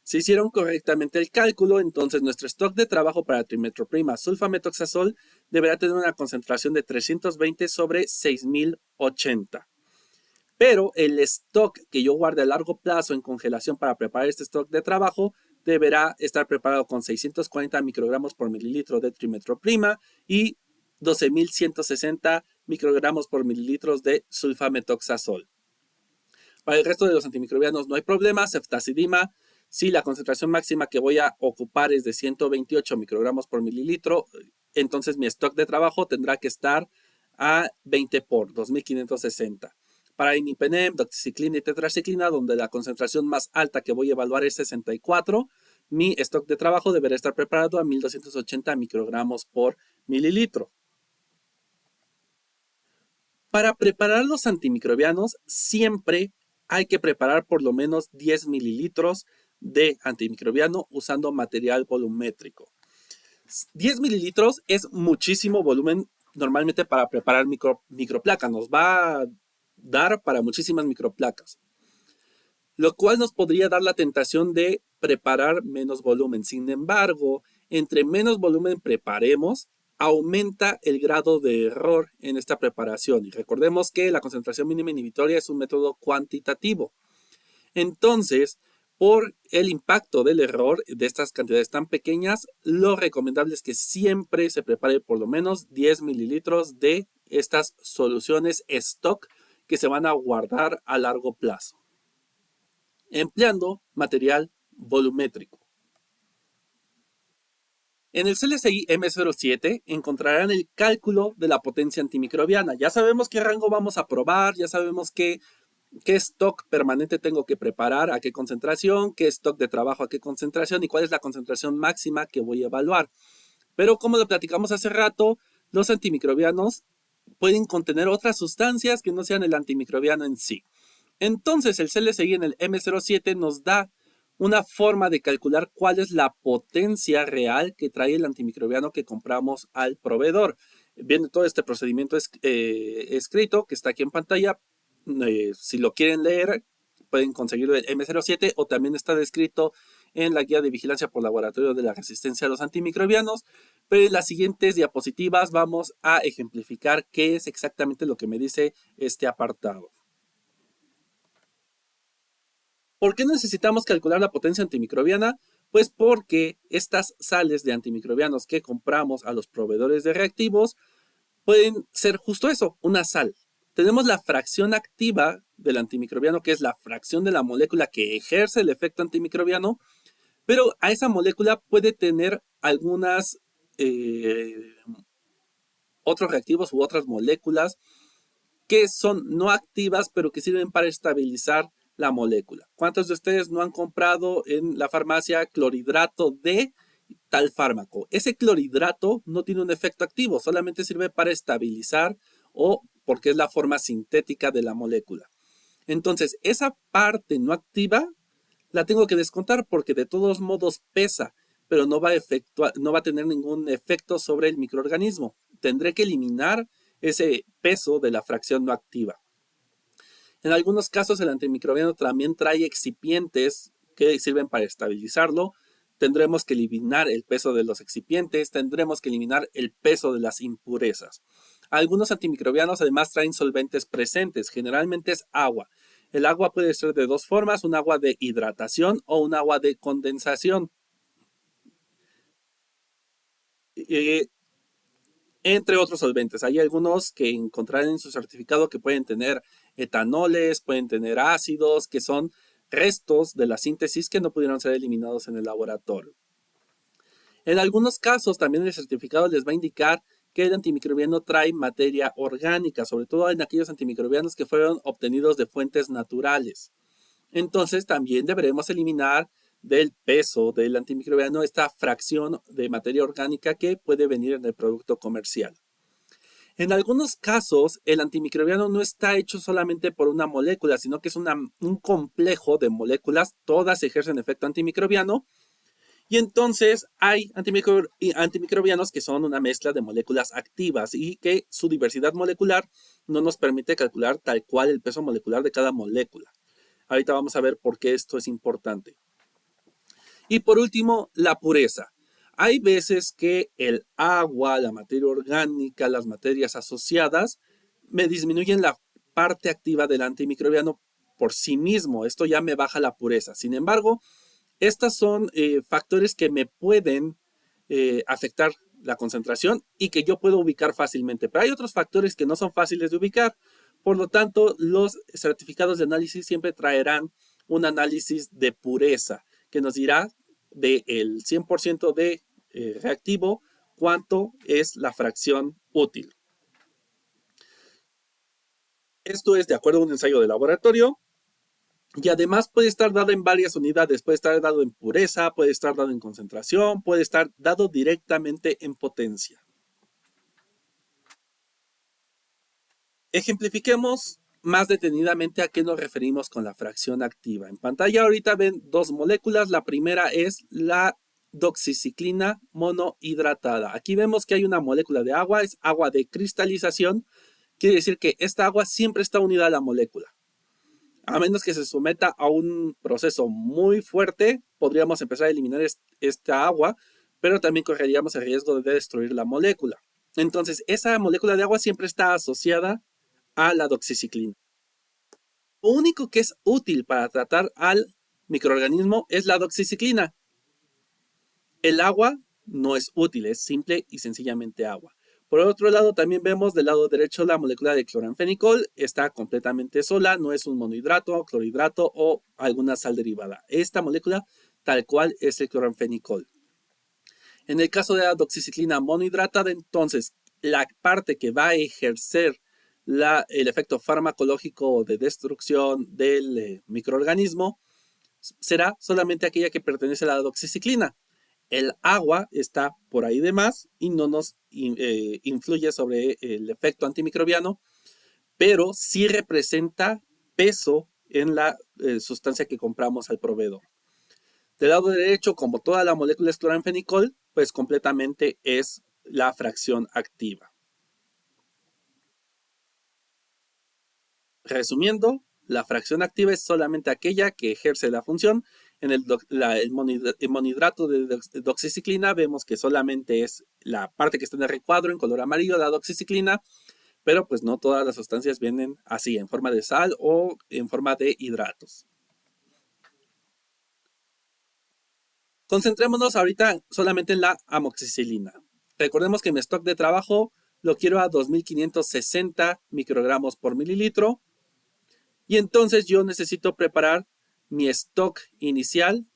Si hicieron correctamente el cálculo, entonces nuestro stock de trabajo para trimetroprima sulfametoxazol deberá tener una concentración de 320 sobre 6080. Pero el stock que yo guarde a largo plazo en congelación para preparar este stock de trabajo deberá estar preparado con 640 microgramos por mililitro de trimetroprima y 12.160 microgramos por mililitros de sulfametoxazol. Para el resto de los antimicrobianos no hay problema. Ceftazidima, si la concentración máxima que voy a ocupar es de 128 microgramos por mililitro, entonces mi stock de trabajo tendrá que estar a 20 por 2560. Para imipenem, doxiciclina y tetraciclina, donde la concentración más alta que voy a evaluar es 64, mi stock de trabajo deberá estar preparado a 1280 microgramos por mililitro. Para preparar los antimicrobianos, siempre hay que preparar por lo menos 10 mililitros de antimicrobiano usando material volumétrico. 10 mililitros es muchísimo volumen normalmente para preparar microplacas. Nos va a dar para muchísimas microplacas, lo cual nos podría dar la tentación de preparar menos volumen. Sin embargo, entre menos volumen preparemos, aumenta el grado de error en esta preparación. Y recordemos que la concentración mínima inhibitoria es un método cuantitativo. Entonces, por el impacto del error de estas cantidades tan pequeñas, lo recomendable es que siempre se prepare por lo menos 10 mililitros de estas soluciones stock que se van a guardar a largo plazo, empleando material volumétrico. En el CLSI M07 encontrarán el cálculo de la potencia antimicrobiana. Ya sabemos qué rango vamos a probar, ya sabemos qué stock permanente tengo que preparar, a qué concentración, qué stock de trabajo, a qué concentración y cuál es la concentración máxima que voy a evaluar. Pero como lo platicamos hace rato, los antimicrobianos pueden contener otras sustancias que no sean el antimicrobiano en sí. Entonces el CLSI en el M07 nos da una forma de calcular cuál es la potencia real que trae el antimicrobiano que compramos al proveedor. Viendo todo este procedimiento escrito que está aquí en pantalla, si lo quieren leer, pueden conseguirlo en M07 o también está descrito en la guía de vigilancia por laboratorio de la resistencia a los antimicrobianos. Pero en las siguientes diapositivas vamos a ejemplificar qué es exactamente lo que me dice este apartado. ¿Por qué necesitamos calcular la potencia antimicrobiana? Pues porque estas sales de antimicrobianos que compramos a los proveedores de reactivos pueden ser justo eso, una sal. Tenemos la fracción activa del antimicrobiano, que es la fracción de la molécula que ejerce el efecto antimicrobiano, pero a esa molécula puede tener algunas otros reactivos u otras moléculas que son no activas, pero que sirven para estabilizar la molécula. ¿Cuántos de ustedes no han comprado en la farmacia clorhidrato de tal fármaco? Ese clorhidrato no tiene un efecto activo, solamente sirve para estabilizar o porque es la forma sintética de la molécula. Entonces, esa parte no activa la tengo que descontar porque de todos modos pesa, pero no va a tener ningún efecto sobre el microorganismo. Tendré que eliminar ese peso de la fracción no activa. En algunos casos el antimicrobiano también trae excipientes que sirven para estabilizarlo. Tendremos que eliminar el peso de los excipientes, tendremos que eliminar el peso de las impurezas. Algunos antimicrobianos además traen solventes presentes, generalmente es agua. El agua puede ser de dos formas, un agua de hidratación o un agua de condensación. Entre otros solventes. Hay algunos que encontrarán en su certificado que pueden tener etanoles, pueden tener ácidos, que son restos de la síntesis que no pudieron ser eliminados en el laboratorio. En algunos casos también el certificado les va a indicar que el antimicrobiano trae materia orgánica, sobre todo en aquellos antimicrobianos que fueron obtenidos de fuentes naturales. Entonces también deberemos eliminar del peso del antimicrobiano esta fracción de materia orgánica que puede venir en el producto comercial. En algunos casos, el antimicrobiano no está hecho solamente por una molécula, sino que es un complejo de moléculas, todas ejercen efecto antimicrobiano, y entonces hay antimicrobianos que son una mezcla de moléculas activas y que su diversidad molecular no nos permite calcular tal cual el peso molecular de cada molécula. Ahorita vamos a ver por qué esto es importante. Y por último, la pureza. Hay veces que el agua, la materia orgánica, las materias asociadas me disminuyen la parte activa del antimicrobiano por sí mismo. Esto ya me baja la pureza. Sin embargo, estas son factores que me pueden afectar la concentración y que yo puedo ubicar fácilmente. Pero hay otros factores que no son fáciles de ubicar. Por lo tanto, los certificados de análisis siempre traerán un análisis de pureza que nos dirá del 100% de reactivo cuánto es la fracción útil. Esto es de acuerdo a un ensayo de laboratorio. Y además puede estar dado en varias unidades, puede estar dado en pureza, puede estar dado en concentración, puede estar dado directamente en potencia. Ejemplifiquemos más detenidamente a qué nos referimos con la fracción activa. En pantalla ahorita ven dos moléculas, la primera es la doxiciclina monohidratada. Aquí vemos que hay una molécula de agua, es agua de cristalización, quiere decir que esta agua siempre está unida a la molécula. A menos que se someta a un proceso muy fuerte, podríamos empezar a eliminar esta agua, pero también correríamos el riesgo de destruir la molécula. Entonces, esa molécula de agua siempre está asociada a la doxiciclina. Lo único que es útil para tratar al microorganismo es la doxiciclina. El agua no es útil, es simple y sencillamente agua. Por otro lado, también vemos del lado derecho la molécula de cloranfenicol. Está completamente sola, no es un monohidrato, clorhidrato o alguna sal derivada. Esta molécula tal cual es el cloranfenicol. En el caso de la doxiciclina monohidratada, entonces, la parte que va a ejercer el efecto farmacológico de destrucción del microorganismo será solamente aquella que pertenece a la doxiciclina. El agua está por ahí de más y no nos influye sobre el efecto antimicrobiano, pero sí representa peso en la sustancia que compramos al proveedor. Del lado derecho, como toda la molécula es cloranfenicol, pues completamente es la fracción activa. Resumiendo, la fracción activa es solamente aquella que ejerce la función. En el monohidrato de doxiciclina vemos que solamente es la parte que está en el recuadro en color amarillo, la doxiciclina, pero pues no todas las sustancias vienen así, en forma de sal o en forma de hidratos. Concentrémonos ahorita solamente en la amoxicilina. Recordemos que mi stock de trabajo lo quiero a 2560 microgramos por mililitro. Y entonces yo necesito preparar mi stock inicial.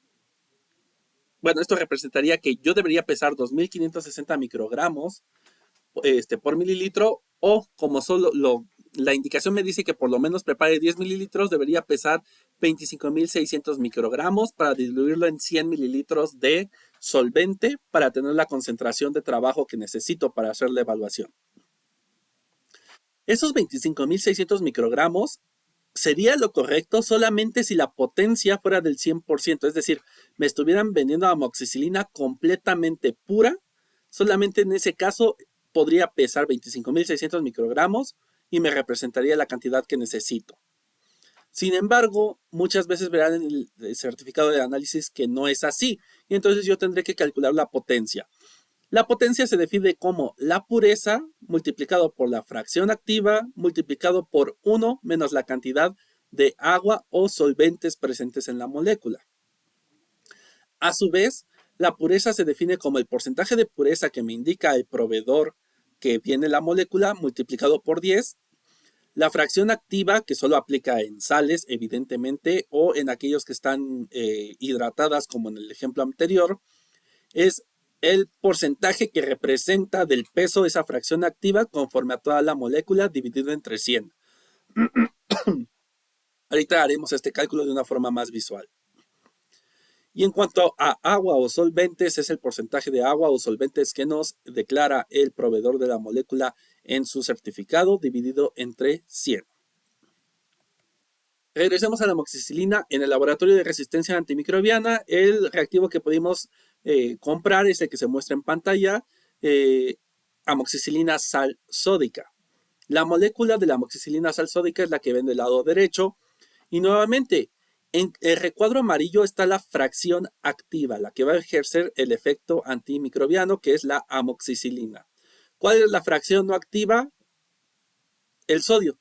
Bueno, esto representaría que yo debería pesar 2560 microgramos por mililitro, o como solo la indicación me dice que por lo menos prepare 10 mililitros, debería pesar 25.600 microgramos para diluirlo en 100 mililitros de solvente para tener la concentración de trabajo que necesito para hacer la evaluación. Esos 25.600 microgramos sería lo correcto solamente si la potencia fuera del 100%, es decir, me estuvieran vendiendo amoxicilina completamente pura, solamente en ese caso podría pesar 25.600 microgramos y me representaría la cantidad que necesito. Sin embargo, muchas veces verán en el certificado de análisis que no es así, y entonces yo tendré que calcular la potencia. La potencia se define como la pureza multiplicado por la fracción activa multiplicado por 1 menos la cantidad de agua o solventes presentes en la molécula. A su vez, la pureza se define como el porcentaje de pureza que me indica el proveedor que viene la molécula multiplicado por 10. La fracción activa, que solo aplica en sales, evidentemente, o en aquellos que están hidratadas, como en el ejemplo anterior, es el porcentaje que representa del peso esa fracción activa conforme a toda la molécula dividido entre 100. Ahorita haremos este cálculo de una forma más visual. Y en cuanto a agua o solventes, es el porcentaje de agua o solventes que nos declara el proveedor de la molécula en su certificado dividido entre 100. Regresemos a la amoxicilina. En el laboratorio de resistencia antimicrobiana, el reactivo que pudimos comprar es el que se muestra en pantalla, amoxicilina sal sódica. La molécula de la amoxicilina sal sódica es la que ven del lado derecho. Y nuevamente, en el recuadro amarillo está la fracción activa, la que va a ejercer el efecto antimicrobiano, que es la amoxicilina. ¿Cuál es la fracción no activa? El sodio.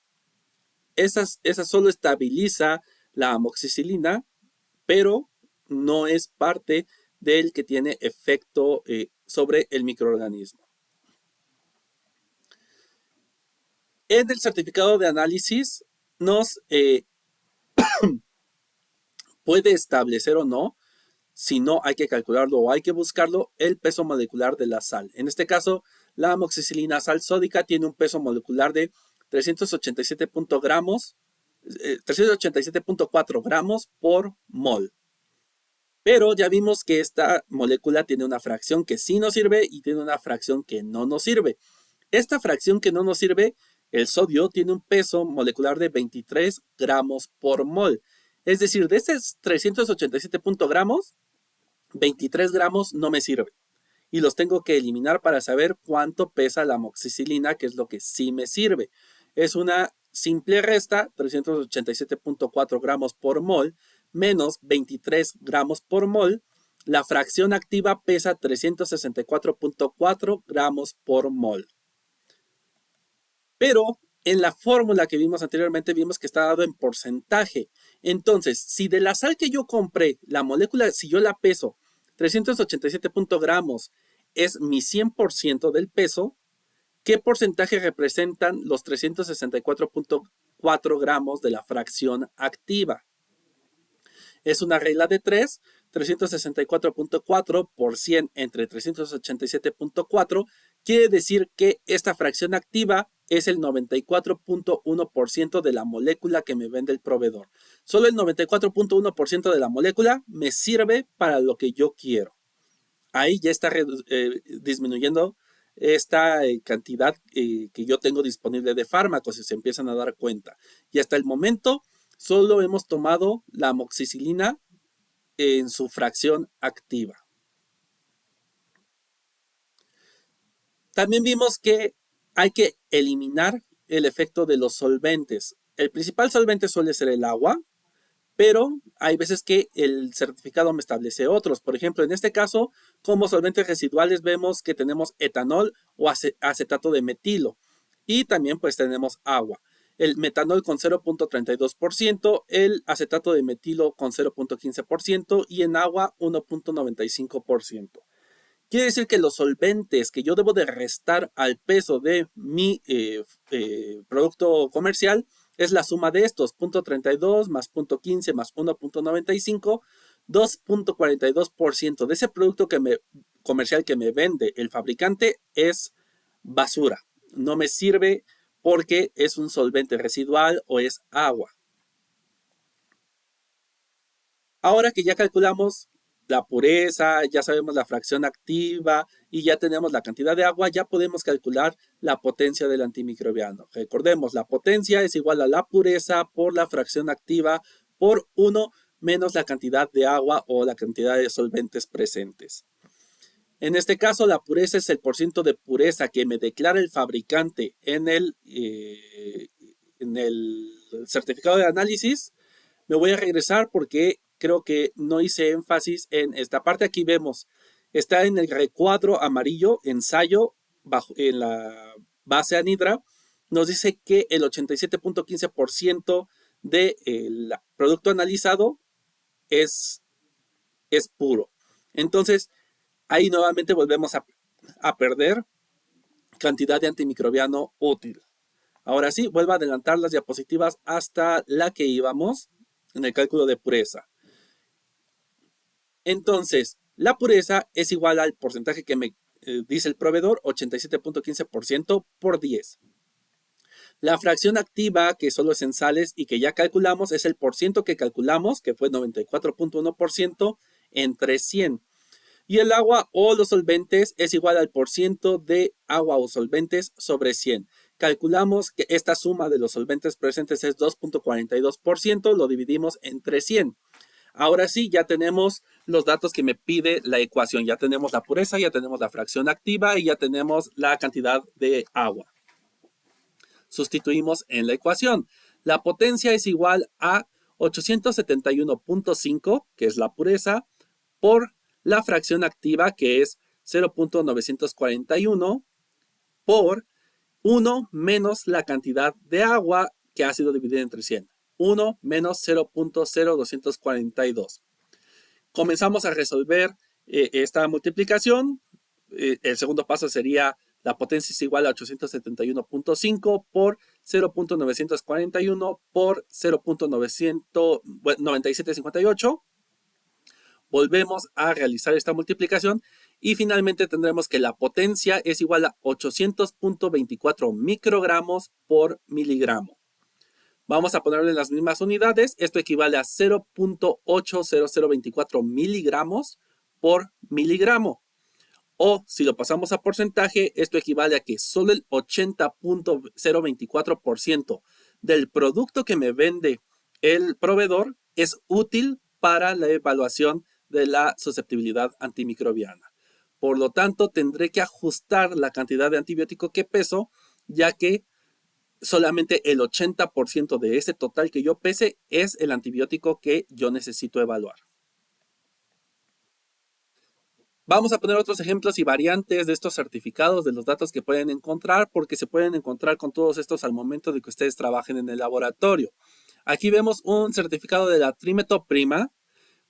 Esa solo estabiliza la amoxicilina, pero no es parte del que tiene efecto sobre el microorganismo. En el certificado de análisis nos puede establecer o no, si no hay que calcularlo o hay que buscarlo, el peso molecular de la sal. En este caso, la amoxicilina sal sódica tiene un peso molecular de 387.4 gramos por mol. Pero ya vimos que esta molécula tiene una fracción que sí nos sirve y tiene una fracción que no nos sirve. Esta fracción que no nos sirve, el sodio, tiene un peso molecular de 23 gramos por mol. Es decir, de estos 387 gramos, 23 gramos no me sirven. Y los tengo que eliminar para saber cuánto pesa la amoxicilina, que es lo que sí me sirve. Es una simple resta, 387.4 gramos por mol, menos 23 gramos por mol. La fracción activa pesa 364.4 gramos por mol. Pero en la fórmula que vimos anteriormente, vimos que está dado en porcentaje. Entonces, si de la sal que yo compré, la molécula, si yo la peso, 387 gramos es mi 100% del peso, ¿qué porcentaje representan los 364.4 gramos de la fracción activa? Es una regla de 3, 364.4 por 100 entre 387.4 quiere decir que esta fracción activa es el 94.1% de la molécula que me vende el proveedor. Solo el 94.1% de la molécula me sirve para lo que yo quiero. Ahí ya está disminuyendo esta cantidad que yo tengo disponible de fármacos, si se empiezan a dar cuenta. Y hasta el momento solo hemos tomado la amoxicilina en su fracción activa. También vimos que hay que eliminar el efecto de los solventes. El principal solvente suele ser el agua, pero hay veces que el certificado me establece otros. Por ejemplo, en este caso, como solventes residuales vemos que tenemos etanol o acetato de metilo. Y también pues tenemos agua. El metanol con 0.32%, el acetato de metilo con 0.15% y en agua 1.95%. Quiere decir que los solventes que yo debo de restar al peso de mi producto comercial es la suma de estos, 0.32 más 0.15 más 1.95, 2.42% de ese producto comercial que me vende el fabricante es basura. No me sirve porque es un solvente residual o es agua. Ahora que ya calculamos la pureza, ya sabemos la fracción activa y ya tenemos la cantidad de agua, ya podemos calcular la potencia del antimicrobiano. Recordemos, la potencia es igual a la pureza por la fracción activa por 1 menos la cantidad de agua o la cantidad de solventes presentes. En este caso, la pureza es el porcentaje de pureza que me declara el fabricante en el certificado de análisis. Me voy a regresar porque creo que no hice énfasis en esta parte. Aquí vemos, está en el recuadro amarillo, ensayo, en la base anhidra, nos dice que el 87.15% del producto analizado es puro. Entonces, ahí nuevamente volvemos a perder cantidad de antimicrobiano útil. Ahora sí, vuelvo a adelantar las diapositivas hasta la que íbamos en el cálculo de pureza. Entonces, la pureza es igual al porcentaje que me dice el proveedor, 87.15% por 10. La fracción activa, que solo es en sales y que ya calculamos, es el porciento que calculamos, que fue 94.1%, entre 100. Y el agua o los solventes es igual al porciento de agua o solventes sobre 100. Calculamos que esta suma de los solventes presentes es 2.42%, lo dividimos entre 100. Ahora sí, ya tenemos los datos que me pide la ecuación. Ya tenemos la pureza, ya tenemos la fracción activa y ya tenemos la cantidad de agua. Sustituimos en la ecuación. La potencia es igual a 871.5, que es la pureza, por la fracción activa, que es 0.941, por 1 menos la cantidad de agua que ha sido dividida entre 100. 1 menos 0.0242. Comenzamos a resolver esta multiplicación. El segundo paso sería la potencia es igual a 871.5 por 0.941 por 0.9758. Volvemos a realizar esta multiplicación y finalmente tendremos que la potencia es igual a 800.24 microgramos por miligramo. Vamos a ponerle las mismas unidades. Esto equivale a 0.80024 miligramos por miligramo. O si lo pasamos a porcentaje, esto equivale a que solo el 80.024% del producto que me vende el proveedor es útil para la evaluación de la susceptibilidad antimicrobiana. Por lo tanto, tendré que ajustar la cantidad de antibiótico que peso, ya que solamente el 80% de ese total que yo pese es el antibiótico que yo necesito evaluar. Vamos a poner otros ejemplos y variantes de estos certificados, de los datos que pueden encontrar, porque se pueden encontrar con todos estos al momento de que ustedes trabajen en el laboratorio. Aquí vemos un certificado de la trimetoprima.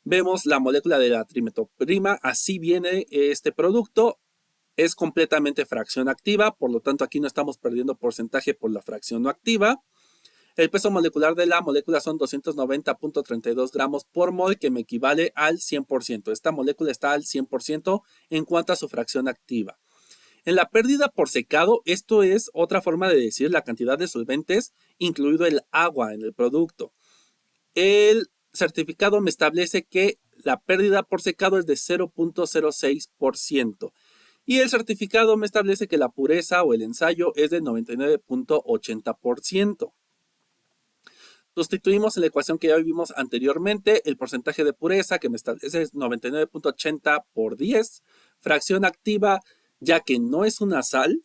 Vemos la molécula de la trimetoprima, así viene este producto, es completamente fracción activa, por lo tanto aquí no estamos perdiendo porcentaje por la fracción no activa. El peso molecular de la molécula son 290.32 gramos por mol, que me equivale al 100%. Esta molécula está al 100% en cuanto a su fracción activa. En la pérdida por secado, esto es otra forma de decir la cantidad de solventes, incluido el agua en el producto. El certificado me establece que la pérdida por secado es de 0.06% y el certificado me establece que la pureza o el ensayo es de 99.80%. Sustituimos en la ecuación que ya vimos anteriormente el porcentaje de pureza que me establece es 99.80 por 10. Fracción activa, ya que no es una sal,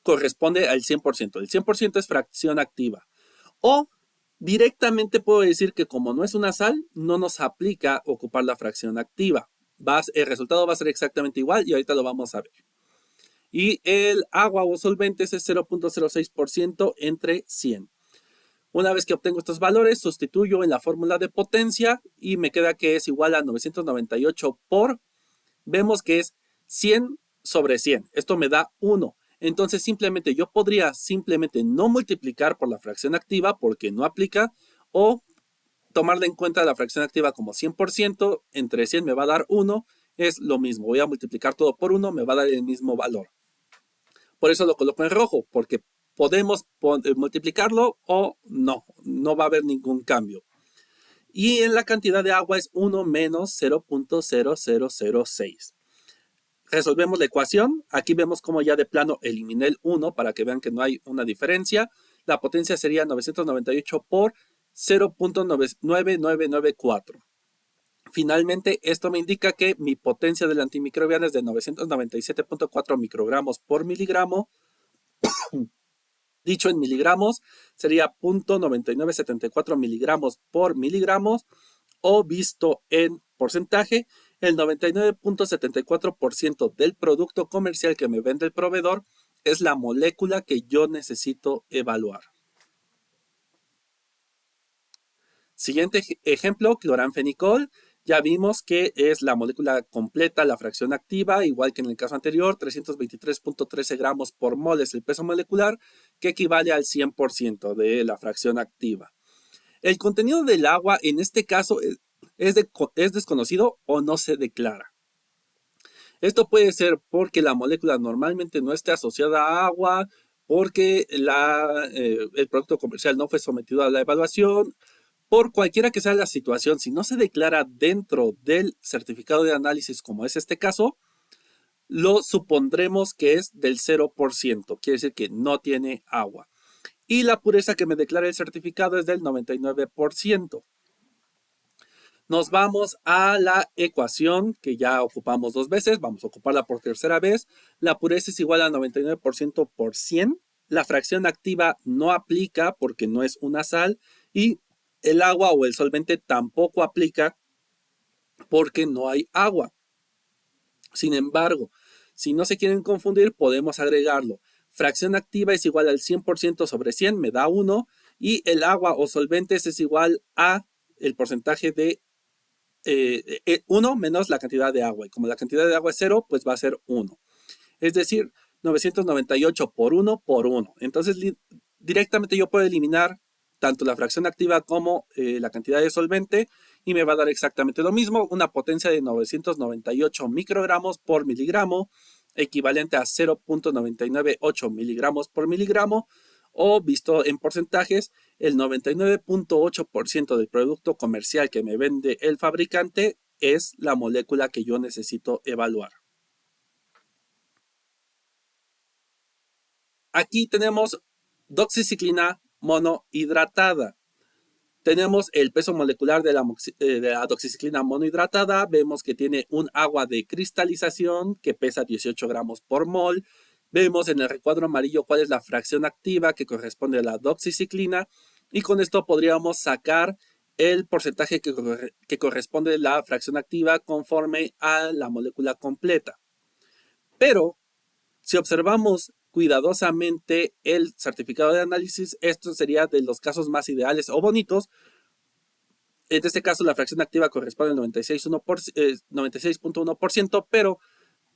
corresponde al 100%. El 100% es fracción activa. O directamente puedo decir que como no es una sal, no nos aplica ocupar la fracción activa. El resultado va a ser exactamente igual y ahorita lo vamos a ver. Y el agua o solventes es 0.06% entre 100. Una vez que obtengo estos valores, sustituyo en la fórmula de potencia y me queda que es igual a 998 por, vemos que es 100 sobre 100. Esto me da 1. Entonces simplemente yo podría simplemente no multiplicar por la fracción activa porque no aplica, o tomarle en cuenta la fracción activa como 100%, entre 100 me va a dar 1, es lo mismo. Voy a multiplicar todo por 1, me va a dar el mismo valor. Por eso lo coloco en rojo, porque podemos multiplicarlo o no va a haber ningún cambio. Y en la cantidad de agua es 1 menos 0.0006. Resolvemos la ecuación. Aquí vemos cómo ya de plano eliminé el 1 para que vean que no hay una diferencia. La potencia sería 998 por 0.9994. Finalmente, esto me indica que mi potencia del antimicrobiano es de 997.4 microgramos por miligramo. Dicho en miligramos, sería 0.9974 miligramos por miligramos, o visto en porcentaje, el 99.74% del producto comercial que me vende el proveedor es la molécula que yo necesito evaluar. Siguiente ejemplo, cloranfenicol. Ya vimos que es la molécula completa, la fracción activa, igual que en el caso anterior, 323.13 gramos por mol es el peso molecular, que equivale al 100% de la fracción activa. El contenido del agua en este caso es desconocido o no se declara. Esto puede ser porque la molécula normalmente no esté asociada a agua, porque el producto comercial no fue sometido a la evaluación, Por cualquiera que sea la situación, si no se declara dentro del certificado de análisis, como es este caso, lo supondremos que es del 0%, quiere decir que no tiene agua. Y la pureza que me declara el certificado es del 99%. Nos vamos a la ecuación que ya ocupamos 2 veces, vamos a ocuparla por tercera vez. La pureza es igual a 99% por 100. La fracción activa no aplica porque no es una sal y el agua o el solvente tampoco aplica porque no hay agua. Sin embargo, si no se quieren confundir, podemos agregarlo. Fracción activa es igual al 100% sobre 100, me da 1, y el agua o solventes es igual a el porcentaje de 1 menos la cantidad de agua. Y como la cantidad de agua es 0, pues va a ser 1. Es decir, 998 por 1 por 1. Entonces, directamente yo puedo eliminar tanto la fracción activa como la cantidad de solvente y me va a dar exactamente lo mismo, una potencia de 998 microgramos por miligramo, equivalente a 0.998 miligramos por miligramo, o visto en porcentajes, el 99.8% del producto comercial que me vende el fabricante es la molécula que yo necesito evaluar. Aquí tenemos doxiciclina monohidratada. Tenemos el peso molecular de la doxiciclina monohidratada. Vemos que tiene un agua de cristalización que pesa 18 gramos por mol. Vemos en el recuadro amarillo cuál es la fracción activa que corresponde a la doxiciclina. Y con esto podríamos sacar el porcentaje que corresponde a la fracción activa conforme a la molécula completa. Pero si observamos cuidadosamente el certificado de análisis, esto sería de los casos más ideales o bonitos. En este caso, la fracción activa corresponde al 96.1%, pero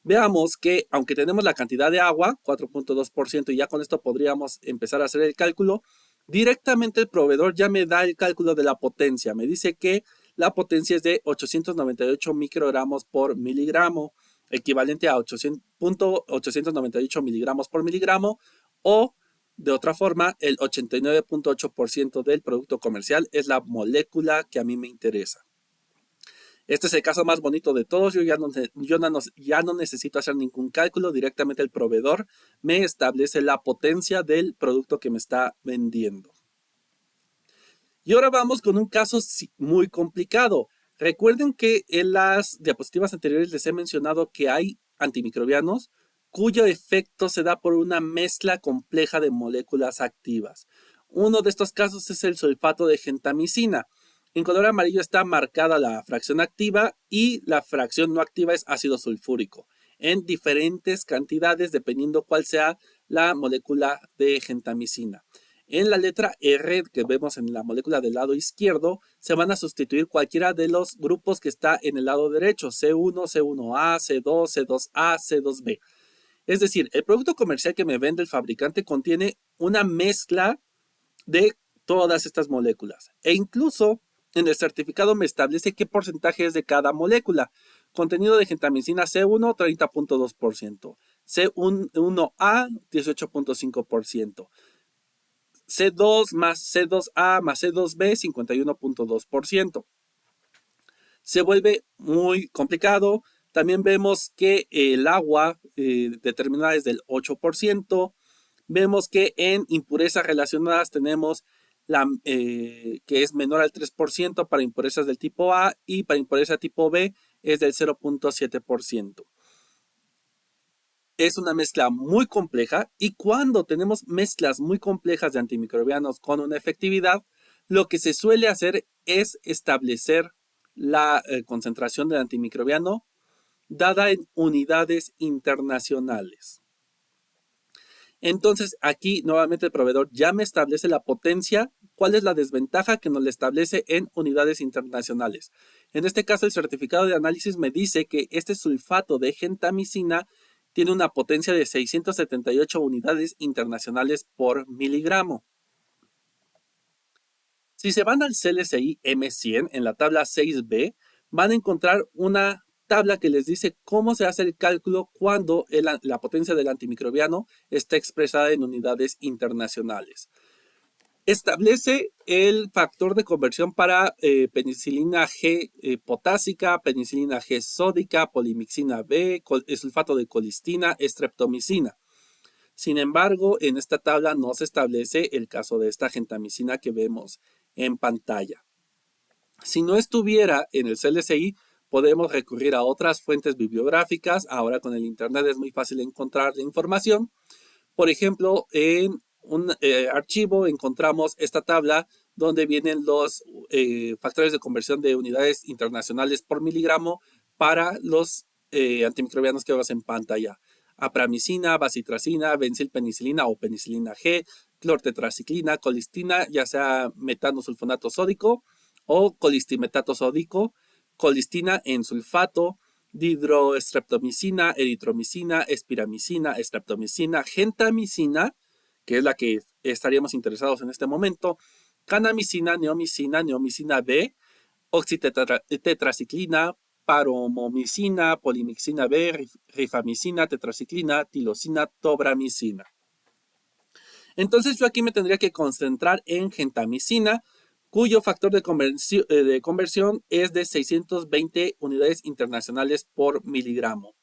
veamos que aunque tenemos la cantidad de agua, 4.2%, y ya con esto podríamos empezar a hacer el cálculo, directamente el proveedor ya me da el cálculo de la potencia. Me dice que la potencia es de 898 microgramos por miligramo, equivalente a 898 miligramos por miligramo, o de otra forma, el 89.8% del producto comercial es la molécula que a mí me interesa. Este es el caso más bonito de todos. Yo ya no necesito hacer ningún cálculo. Directamente el proveedor me establece la potencia del producto que me está vendiendo. Y ahora vamos con un caso muy complicado. Recuerden que en las diapositivas anteriores les he mencionado que hay antimicrobianos cuyo efecto se da por una mezcla compleja de moléculas activas. Uno de estos casos es el sulfato de gentamicina. En color amarillo está marcada la fracción activa y la fracción no activa es ácido sulfúrico, en diferentes cantidades dependiendo cuál sea la molécula de gentamicina. En la letra R que vemos en la molécula del lado izquierdo, se van a sustituir cualquiera de los grupos que está en el lado derecho, C1, C1A, C2, C2A, C2B. Es decir, el producto comercial que me vende el fabricante contiene una mezcla de todas estas moléculas. E incluso en el certificado me establece qué porcentaje es de cada molécula. Contenido de gentamicina C1, 30.2%. C1A, 18.5%. C2 más C2A más C2B, 51.2%. Se vuelve muy complicado. También vemos que el agua determinada es del 8%. Vemos que en impurezas relacionadas tenemos que es menor al 3% para impurezas del tipo A y para impureza tipo B es del 0.7%. Es una mezcla muy compleja y cuando tenemos mezclas muy complejas de antimicrobianos con una efectividad, lo que se suele hacer es establecer la concentración del antimicrobiano dada en unidades internacionales. Entonces, aquí nuevamente el proveedor ya me establece la potencia. ¿Cuál es la desventaja? Que nos la establece en unidades internacionales. En este caso, el certificado de análisis me dice que este sulfato de gentamicina tiene una potencia de 678 unidades internacionales por miligramo. Si se van al CLSI M100 en la tabla 6B, van a encontrar una tabla que les dice cómo se hace el cálculo cuando la potencia del antimicrobiano está expresada en unidades internacionales. Establece el factor de conversión para penicilina G potásica, penicilina G sódica, polimixina B, sulfato de colistina, streptomicina. Sin embargo, en esta tabla no se establece el caso de esta gentamicina que vemos en pantalla. Si no estuviera en el CLSI, podemos recurrir a otras fuentes bibliográficas. Ahora con el Internet es muy fácil encontrar la información. Por ejemplo, en un archivo encontramos esta tabla donde vienen los factores de conversión de unidades internacionales por miligramo para los antimicrobianos que vemos en pantalla. Apramicina, bacitracina, benzilpenicilina o penicilina G, clortetraciclina, colistina, ya sea metanosulfonato sódico o colistimetato sódico, colistina en sulfato, dihidrostreptomicina, eritromicina, espiramicina, streptomicina, gentamicina, que es la que estaríamos interesados en este momento, canamicina, neomicina B, oxitetraciclina, paromomicina, polimixina B, rifamicina, tetraciclina, tilosina, tobramicina. Entonces yo aquí me tendría que concentrar en gentamicina, cuyo factor de conversión es de 620 unidades internacionales por miligramo.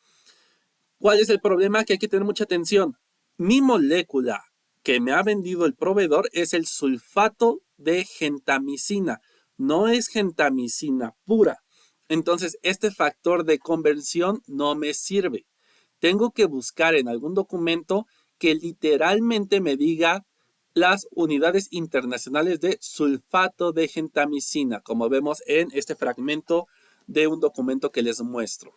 ¿Cuál es el problema? Que hay que tener mucha atención. Mi molécula que me ha vendido el proveedor es el sulfato de gentamicina, no es gentamicina pura. Entonces, este factor de conversión no me sirve. Tengo que buscar en algún documento que literalmente me diga las unidades internacionales de sulfato de gentamicina, como vemos en este fragmento de un documento que les muestro.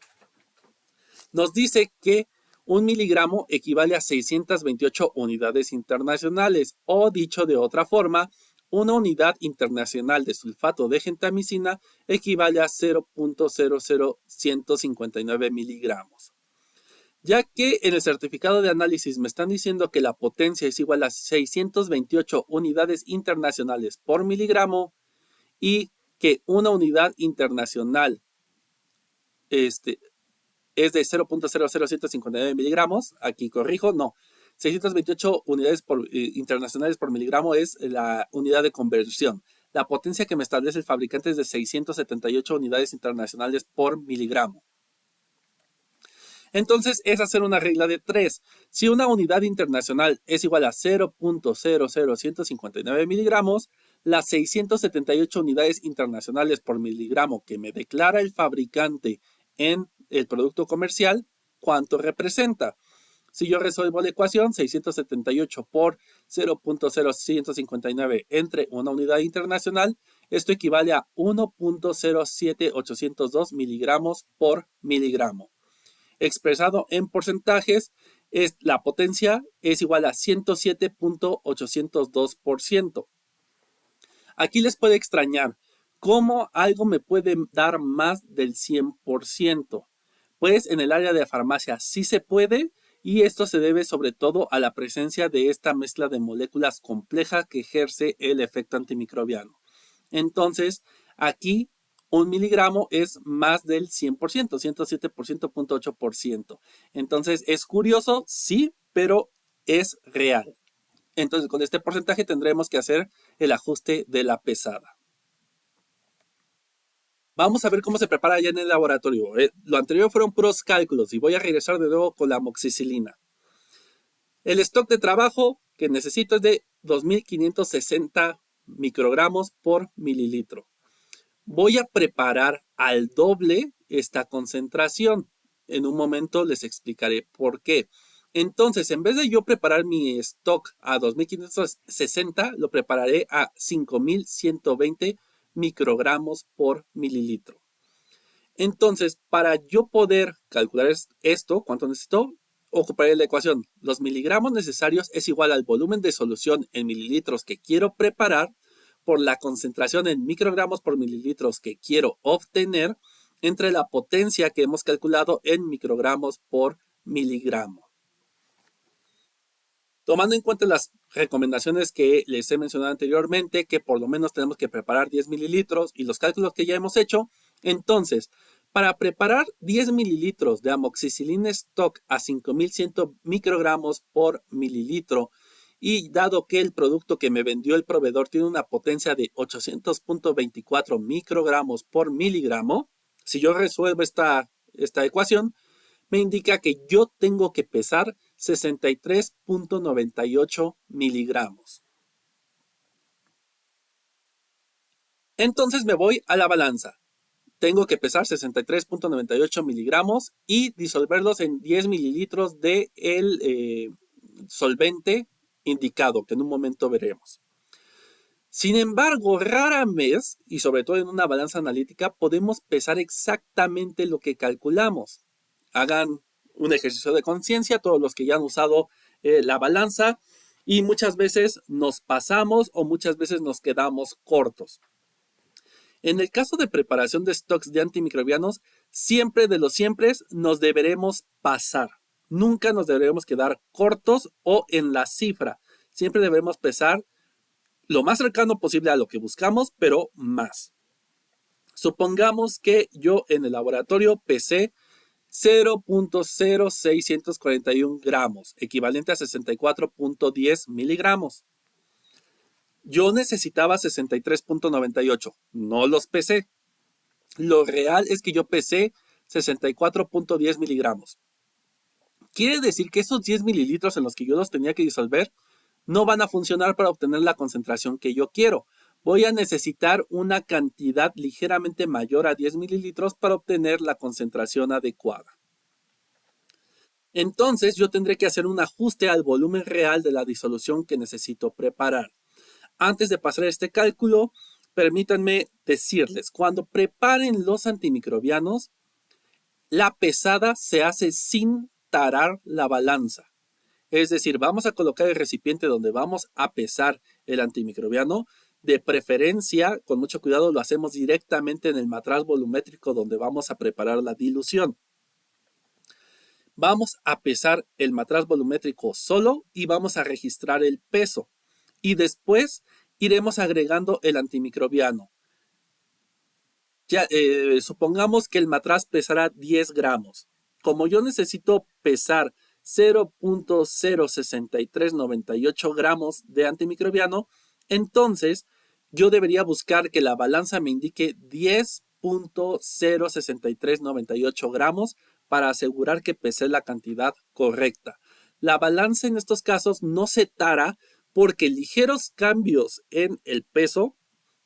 Nos dice que un miligramo equivale a 628 unidades internacionales, o dicho de otra forma, una unidad internacional de sulfato de gentamicina equivale a 0.00159 miligramos. Ya que en el certificado de análisis me están diciendo que la potencia es igual a 628 unidades internacionales por miligramo y que una unidad internacional es de 0.00159 miligramos, aquí corrijo, no, 628 unidades internacionales por miligramo es la unidad de conversión. La potencia que me establece el fabricante es de 678 unidades internacionales por miligramo. Entonces es hacer una regla de 3. Si una unidad internacional es igual a 0.00159 miligramos, las 678 unidades internacionales por miligramo que me declara el fabricante en el producto comercial, ¿cuánto representa? Si yo resuelvo la ecuación, 678 por 0.0159 entre una unidad internacional, esto equivale a 1.07802 miligramos por miligramo. Expresado en porcentajes, la potencia es igual a 107.802%. Aquí les puede extrañar cómo algo me puede dar más del 100%. Pues en el área de farmacia sí se puede, y esto se debe sobre todo a la presencia de esta mezcla de moléculas compleja que ejerce el efecto antimicrobiano. Entonces, aquí un miligramo es más del 100%, 107.8%. Entonces, ¿es curioso? Sí, pero es real. Entonces, con este porcentaje tendremos que hacer el ajuste de la pesada. Vamos a ver cómo se prepara ya en el laboratorio. Lo anterior fueron puros cálculos y voy a regresar de nuevo con la amoxicilina. El stock de trabajo que necesito es de 2.560 microgramos por mililitro. Voy a preparar al doble esta concentración. En un momento les explicaré por qué. Entonces, en vez de yo preparar mi stock a 2.560, lo prepararé a 5.120 microgramos por mililitro. Entonces, para yo poder calcular esto, ¿cuánto necesito? Ocuparé la ecuación. Los miligramos necesarios es igual al volumen de solución en mililitros que quiero preparar por la concentración en microgramos por mililitros que quiero obtener entre la potencia que hemos calculado en microgramos por miligramo. Tomando en cuenta las recomendaciones que les he mencionado anteriormente, que por lo menos tenemos que preparar 10 mililitros y los cálculos que ya hemos hecho, entonces, para preparar 10 mililitros de amoxicilina stock a 5.100 microgramos por mililitro y dado que el producto que me vendió el proveedor tiene una potencia de 800.24 microgramos por miligramo, si yo resuelvo esta ecuación, me indica que yo tengo que pesar 63.98 miligramos. Entonces me voy a la balanza. Tengo que pesar 63.98 miligramos y disolverlos en 10 mililitros de solvente indicado, que en un momento veremos. Sin embargo, rara vez, y sobre todo en una balanza analítica, podemos pesar exactamente lo que calculamos. Hagan un ejercicio de conciencia, todos los que ya han usado la balanza, y muchas veces nos pasamos o muchas veces nos quedamos cortos. En el caso de preparación de stocks de antimicrobianos, siempre de los siempre nos deberemos pasar. Nunca nos deberemos quedar cortos o en la cifra. Siempre deberemos pesar lo más cercano posible a lo que buscamos, pero más. Supongamos que yo en el laboratorio pesé 0.0641 gramos, equivalente a 64.10 miligramos. Yo necesitaba 63.98, no los pesé. Lo real es que yo pesé 64.10 miligramos. Quiere decir que esos 10 mililitros en los que yo los tenía que disolver no van a funcionar para obtener la concentración que yo quiero. Voy a necesitar una cantidad ligeramente mayor a 10 mililitros para obtener la concentración adecuada. Entonces yo tendré que hacer un ajuste al volumen real de la disolución que necesito preparar. Antes de pasar este cálculo, permítanme decirles, cuando preparen los antimicrobianos, la pesada se hace sin tarar la balanza. Es decir, vamos a colocar el recipiente donde vamos a pesar el antimicrobiano. De preferencia, con mucho cuidado, lo hacemos directamente en el matraz volumétrico donde vamos a preparar la dilución. Vamos a pesar el matraz volumétrico solo y vamos a registrar el peso. Y después iremos agregando el antimicrobiano. Ya, supongamos que el matraz pesará 10 gramos. Como yo necesito pesar 0.06398 gramos de antimicrobiano, entonces yo debería buscar que la balanza me indique 10.06398 gramos para asegurar que pesé la cantidad correcta. La balanza en estos casos no se tara porque ligeros cambios en el peso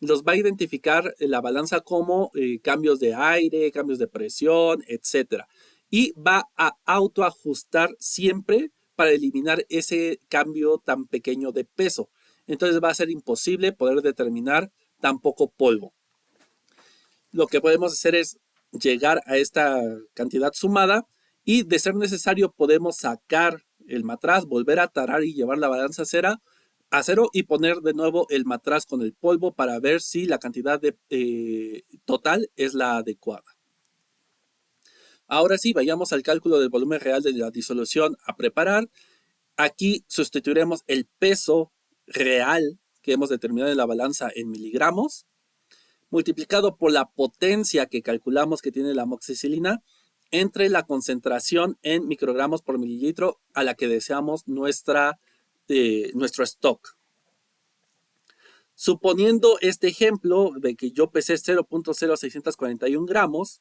los va a identificar la balanza como cambios de aire, cambios de presión, etc. Y va a autoajustar siempre para eliminar ese cambio tan pequeño de peso. Entonces va a ser imposible poder determinar tan poco polvo. Lo que podemos hacer es llegar a esta cantidad sumada y de ser necesario podemos sacar el matraz, volver a tarar y llevar la balanza a cero y poner de nuevo el matraz con el polvo para ver si la cantidad total es la adecuada. Ahora sí, vayamos al cálculo del volumen real de la disolución a preparar. Aquí sustituiremos el peso real que hemos determinado en la balanza en miligramos, multiplicado por la potencia que calculamos que tiene la amoxicilina, entre la concentración en microgramos por mililitro a la que deseamos nuestro stock. Suponiendo este ejemplo de que yo pesé 0.0641 gramos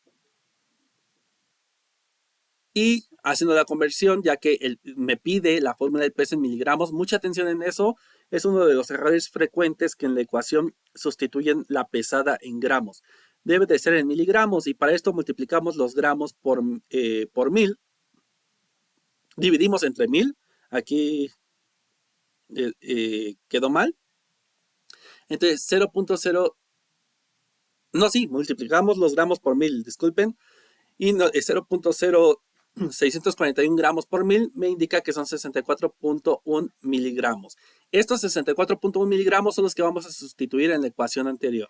y haciendo la conversión, ya que me pide la fórmula del peso en miligramos, mucha atención en eso, es uno de los errores frecuentes que en la ecuación sustituyen la pesada en gramos. Debe de ser en miligramos y para esto multiplicamos los gramos por 1000. Dividimos entre 1000. Aquí quedó mal. Entonces 0.0. No, sí, multiplicamos los gramos por 1000, disculpen. Y 0.0641 gramos por 1000 me indica que son 64.1 miligramos. Estos 64.1 miligramos son los que vamos a sustituir en la ecuación anterior.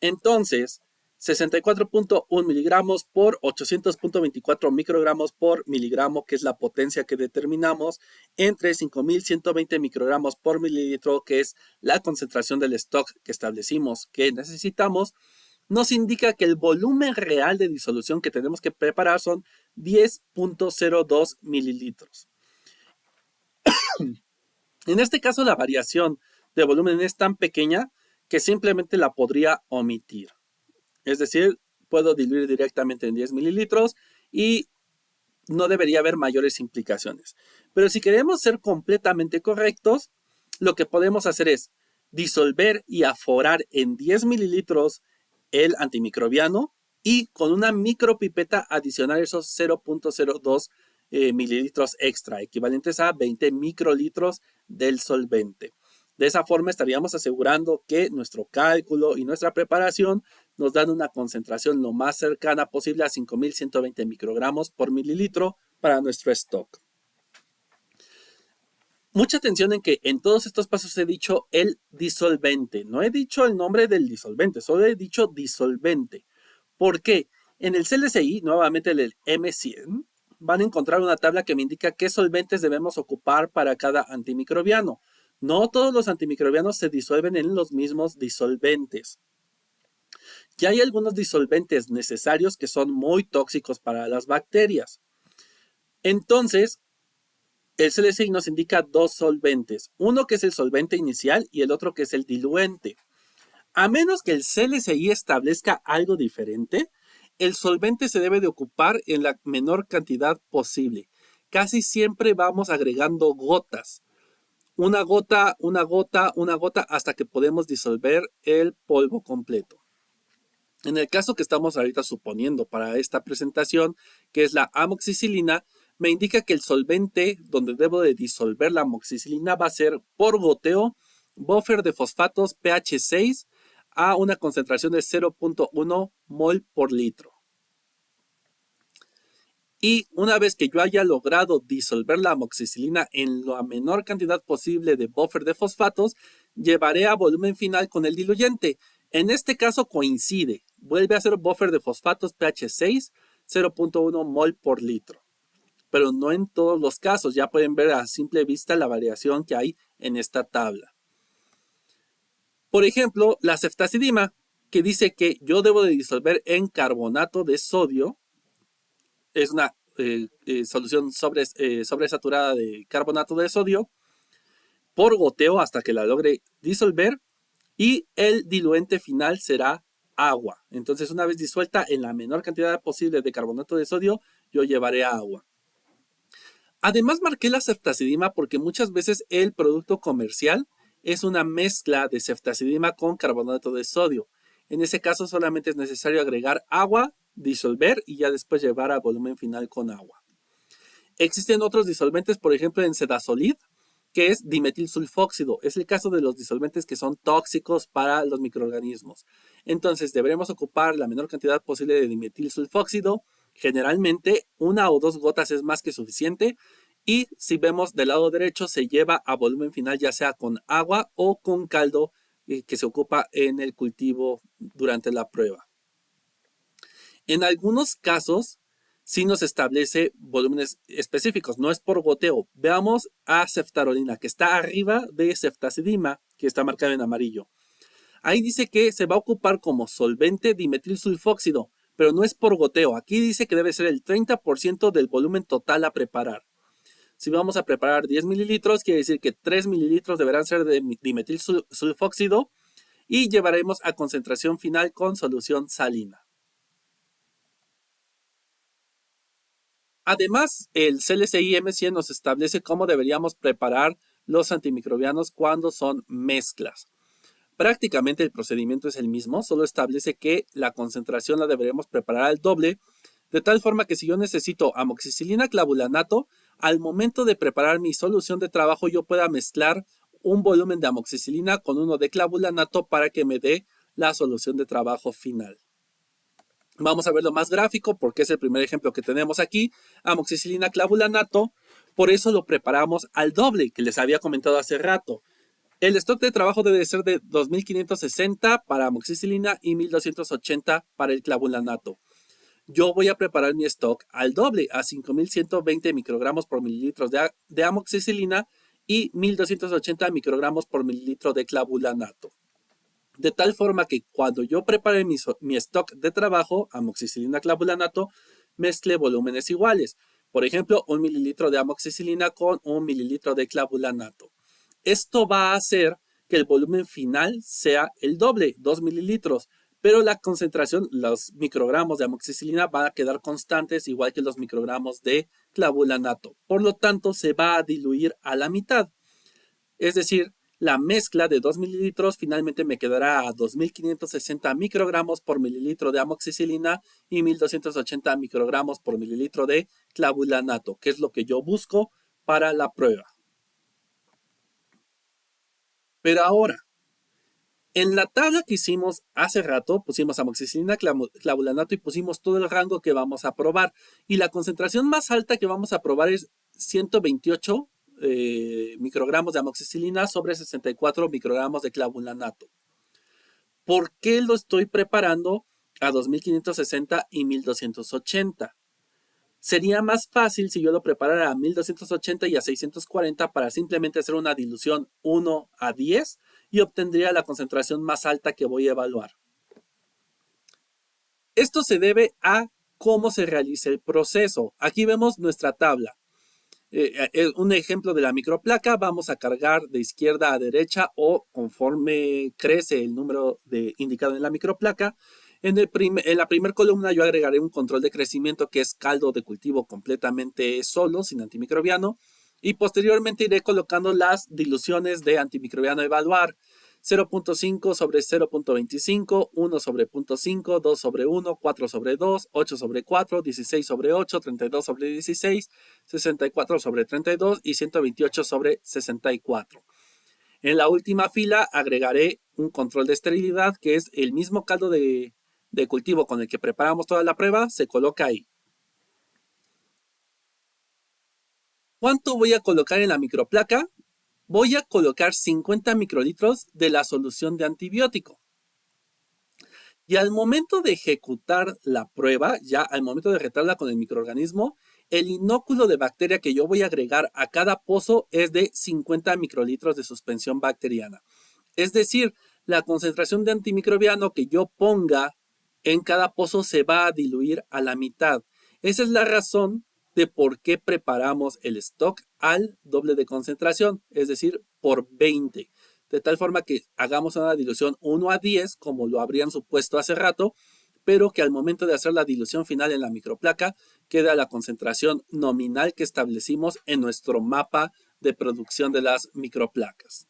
Entonces, 64.1 miligramos por 800.24 microgramos por miligramo, que es la potencia que determinamos, entre 5120 microgramos por mililitro, que es la concentración del stock que establecimos que necesitamos, nos indica que el volumen real de disolución que tenemos que preparar son 10.02 mililitros. En este caso, la variación de volumen es tan pequeña que simplemente la podría omitir. Es decir, puedo diluir directamente en 10 mililitros y no debería haber mayores implicaciones. Pero si queremos ser completamente correctos, lo que podemos hacer es disolver y aforar en 10 mililitros el antimicrobiano y con una micropipeta adicionar esos 0.02 mililitros extra, equivalentes a 20 microlitros del solvente. De esa forma estaríamos asegurando que nuestro cálculo y nuestra preparación nos dan una concentración lo más cercana posible a 5120 microgramos por mililitro para nuestro stock. Mucha atención en que en todos estos pasos he dicho el disolvente. No he dicho el nombre del disolvente, solo he dicho disolvente. ¿Por qué? En el CLSI, nuevamente el M100, van a encontrar una tabla que me indica qué solventes debemos ocupar para cada antimicrobiano. No todos los antimicrobianos se disuelven en los mismos disolventes. Ya hay algunos disolventes necesarios que son muy tóxicos para las bacterias. Entonces, el CLSI nos indica dos solventes, uno que es el solvente inicial y el otro que es el diluente. A menos que el CLSI establezca algo diferente, el solvente se debe de ocupar en la menor cantidad posible. Casi siempre vamos agregando gotas. Una gota, una gota, una gota, hasta que podemos disolver el polvo completo. En el caso que estamos ahorita suponiendo para esta presentación, que es la amoxicilina, me indica que el solvente donde debo de disolver la amoxicilina va a ser por goteo, buffer de fosfatos pH 6 a una concentración de 0.1 mol por litro. Y una vez que yo haya logrado disolver la amoxicilina en la menor cantidad posible de buffer de fosfatos, llevaré a volumen final con el diluyente. En este caso coincide, vuelve a ser buffer de fosfatos pH 6, 0.1 mol por litro. Pero no en todos los casos, ya pueden ver a simple vista la variación que hay en esta tabla. Por ejemplo, la ceftazidima, que dice que yo debo de disolver en carbonato de sodio, es una solución sobresaturada de carbonato de sodio, por goteo hasta que la logre disolver, y el diluente final será agua. Entonces, una vez disuelta en la menor cantidad posible de carbonato de sodio, yo llevaré agua. Además, marqué la ceftazidima porque muchas veces el producto comercial es una mezcla de ceftazidima con carbonato de sodio. En ese caso, solamente es necesario agregar agua, disolver y ya después llevar a volumen final con agua. Existen otros disolventes, por ejemplo, en Sedasolid, que es dimetilsulfóxido. Es el caso de los disolventes que son tóxicos para los microorganismos. Entonces, deberemos ocupar la menor cantidad posible de dimetilsulfóxido. Generalmente, 1 o 2 gotas es más que suficiente. Y si vemos del lado derecho, se lleva a volumen final ya sea con agua o con caldo que se ocupa en el cultivo durante la prueba. En algunos casos, sí nos establece volúmenes específicos, no es por goteo. Veamos a ceftarolina, que está arriba de ceftazidima, que está marcada en amarillo. Ahí dice que se va a ocupar como solvente dimetilsulfóxido, pero no es por goteo. Aquí dice que debe ser el 30% del volumen total a preparar. Si vamos a preparar 10 mililitros, quiere decir que 3 mililitros deberán ser de dimetilsulfóxido y llevaremos a concentración final con solución salina. Además, el CLSI M100 nos establece cómo deberíamos preparar los antimicrobianos cuando son mezclas. Prácticamente el procedimiento es el mismo, solo establece que la concentración la deberíamos preparar al doble, de tal forma que si yo necesito amoxicilina clavulanato, al momento de preparar mi solución de trabajo yo pueda mezclar un volumen de amoxicilina con uno de clavulanato para que me dé la solución de trabajo final. Vamos a verlo más gráfico porque es el primer ejemplo que tenemos aquí, amoxicilina clavulanato, por eso lo preparamos al doble que les había comentado hace rato. El stock de trabajo debe ser de 2.560 para amoxicilina y 1.280 para el clavulanato. Yo voy a preparar mi stock al doble, a 5.120 microgramos por mililitro de amoxicilina y 1.280 microgramos por mililitro de clavulanato. De tal forma que cuando yo prepare mi stock de trabajo, amoxicilina clavulanato, mezcle volúmenes iguales. Por ejemplo, 1 mililitro de amoxicilina con 1 mililitro de clavulanato. Esto va a hacer que el volumen final sea el doble, 2 mililitros, pero la concentración, los microgramos de amoxicilina van a quedar constantes, igual que los microgramos de clavulanato. Por lo tanto, se va a diluir a la mitad. Es decir, la mezcla de 2 mililitros finalmente me quedará a 2.560 microgramos por mililitro de amoxicilina y 1.280 microgramos por mililitro de clavulanato, que es lo que yo busco para la prueba. Pero ahora, en la tabla que hicimos hace rato, pusimos amoxicilina, clavulanato y pusimos todo el rango que vamos a probar. Y la concentración más alta que vamos a probar es 128 microgramos de amoxicilina sobre 64 microgramos de clavulanato. ¿Por qué lo estoy preparando a 2560 y 1280? Sería más fácil si yo lo preparara a 1280 y a 640 para simplemente hacer una dilución 1 a 10 y obtendría la concentración más alta que voy a evaluar. Esto se debe a cómo se realiza el proceso. Aquí vemos nuestra tabla. Un ejemplo de la microplaca, vamos a cargar de izquierda a derecha o conforme crece el número indicado en la microplaca. En la primera columna yo agregaré un control de crecimiento que es caldo de cultivo completamente solo, sin antimicrobiano. Y posteriormente iré colocando las diluciones de antimicrobiano a evaluar. 0.5 sobre 0.25, 1 sobre 0.5, 2 sobre 1, 4 sobre 2, 8 sobre 4, 16 sobre 8, 32 sobre 16, 64 sobre 32 y 128 sobre 64. En la última fila agregaré un control de esterilidad que es el mismo caldo de cultivo con el que preparamos toda la prueba, se coloca ahí. ¿Cuánto voy a colocar en la microplaca? Voy a colocar 50 microlitros de la solución de antibiótico. Y al momento de ejecutar la prueba, ya al momento de retarla con el microorganismo, el inóculo de bacteria que yo voy a agregar a cada pozo es de 50 microlitros de suspensión bacteriana. Es decir, la concentración de antimicrobiano que yo ponga en cada pozo se va a diluir a la mitad. Esa es la razón de por qué preparamos el stock al doble de concentración, es decir, por 20. De tal forma que hagamos una dilución 1 a 10, como lo habrían supuesto hace rato, pero que al momento de hacer la dilución final en la microplaca queda la concentración nominal que establecimos en nuestro mapa de producción de las microplacas.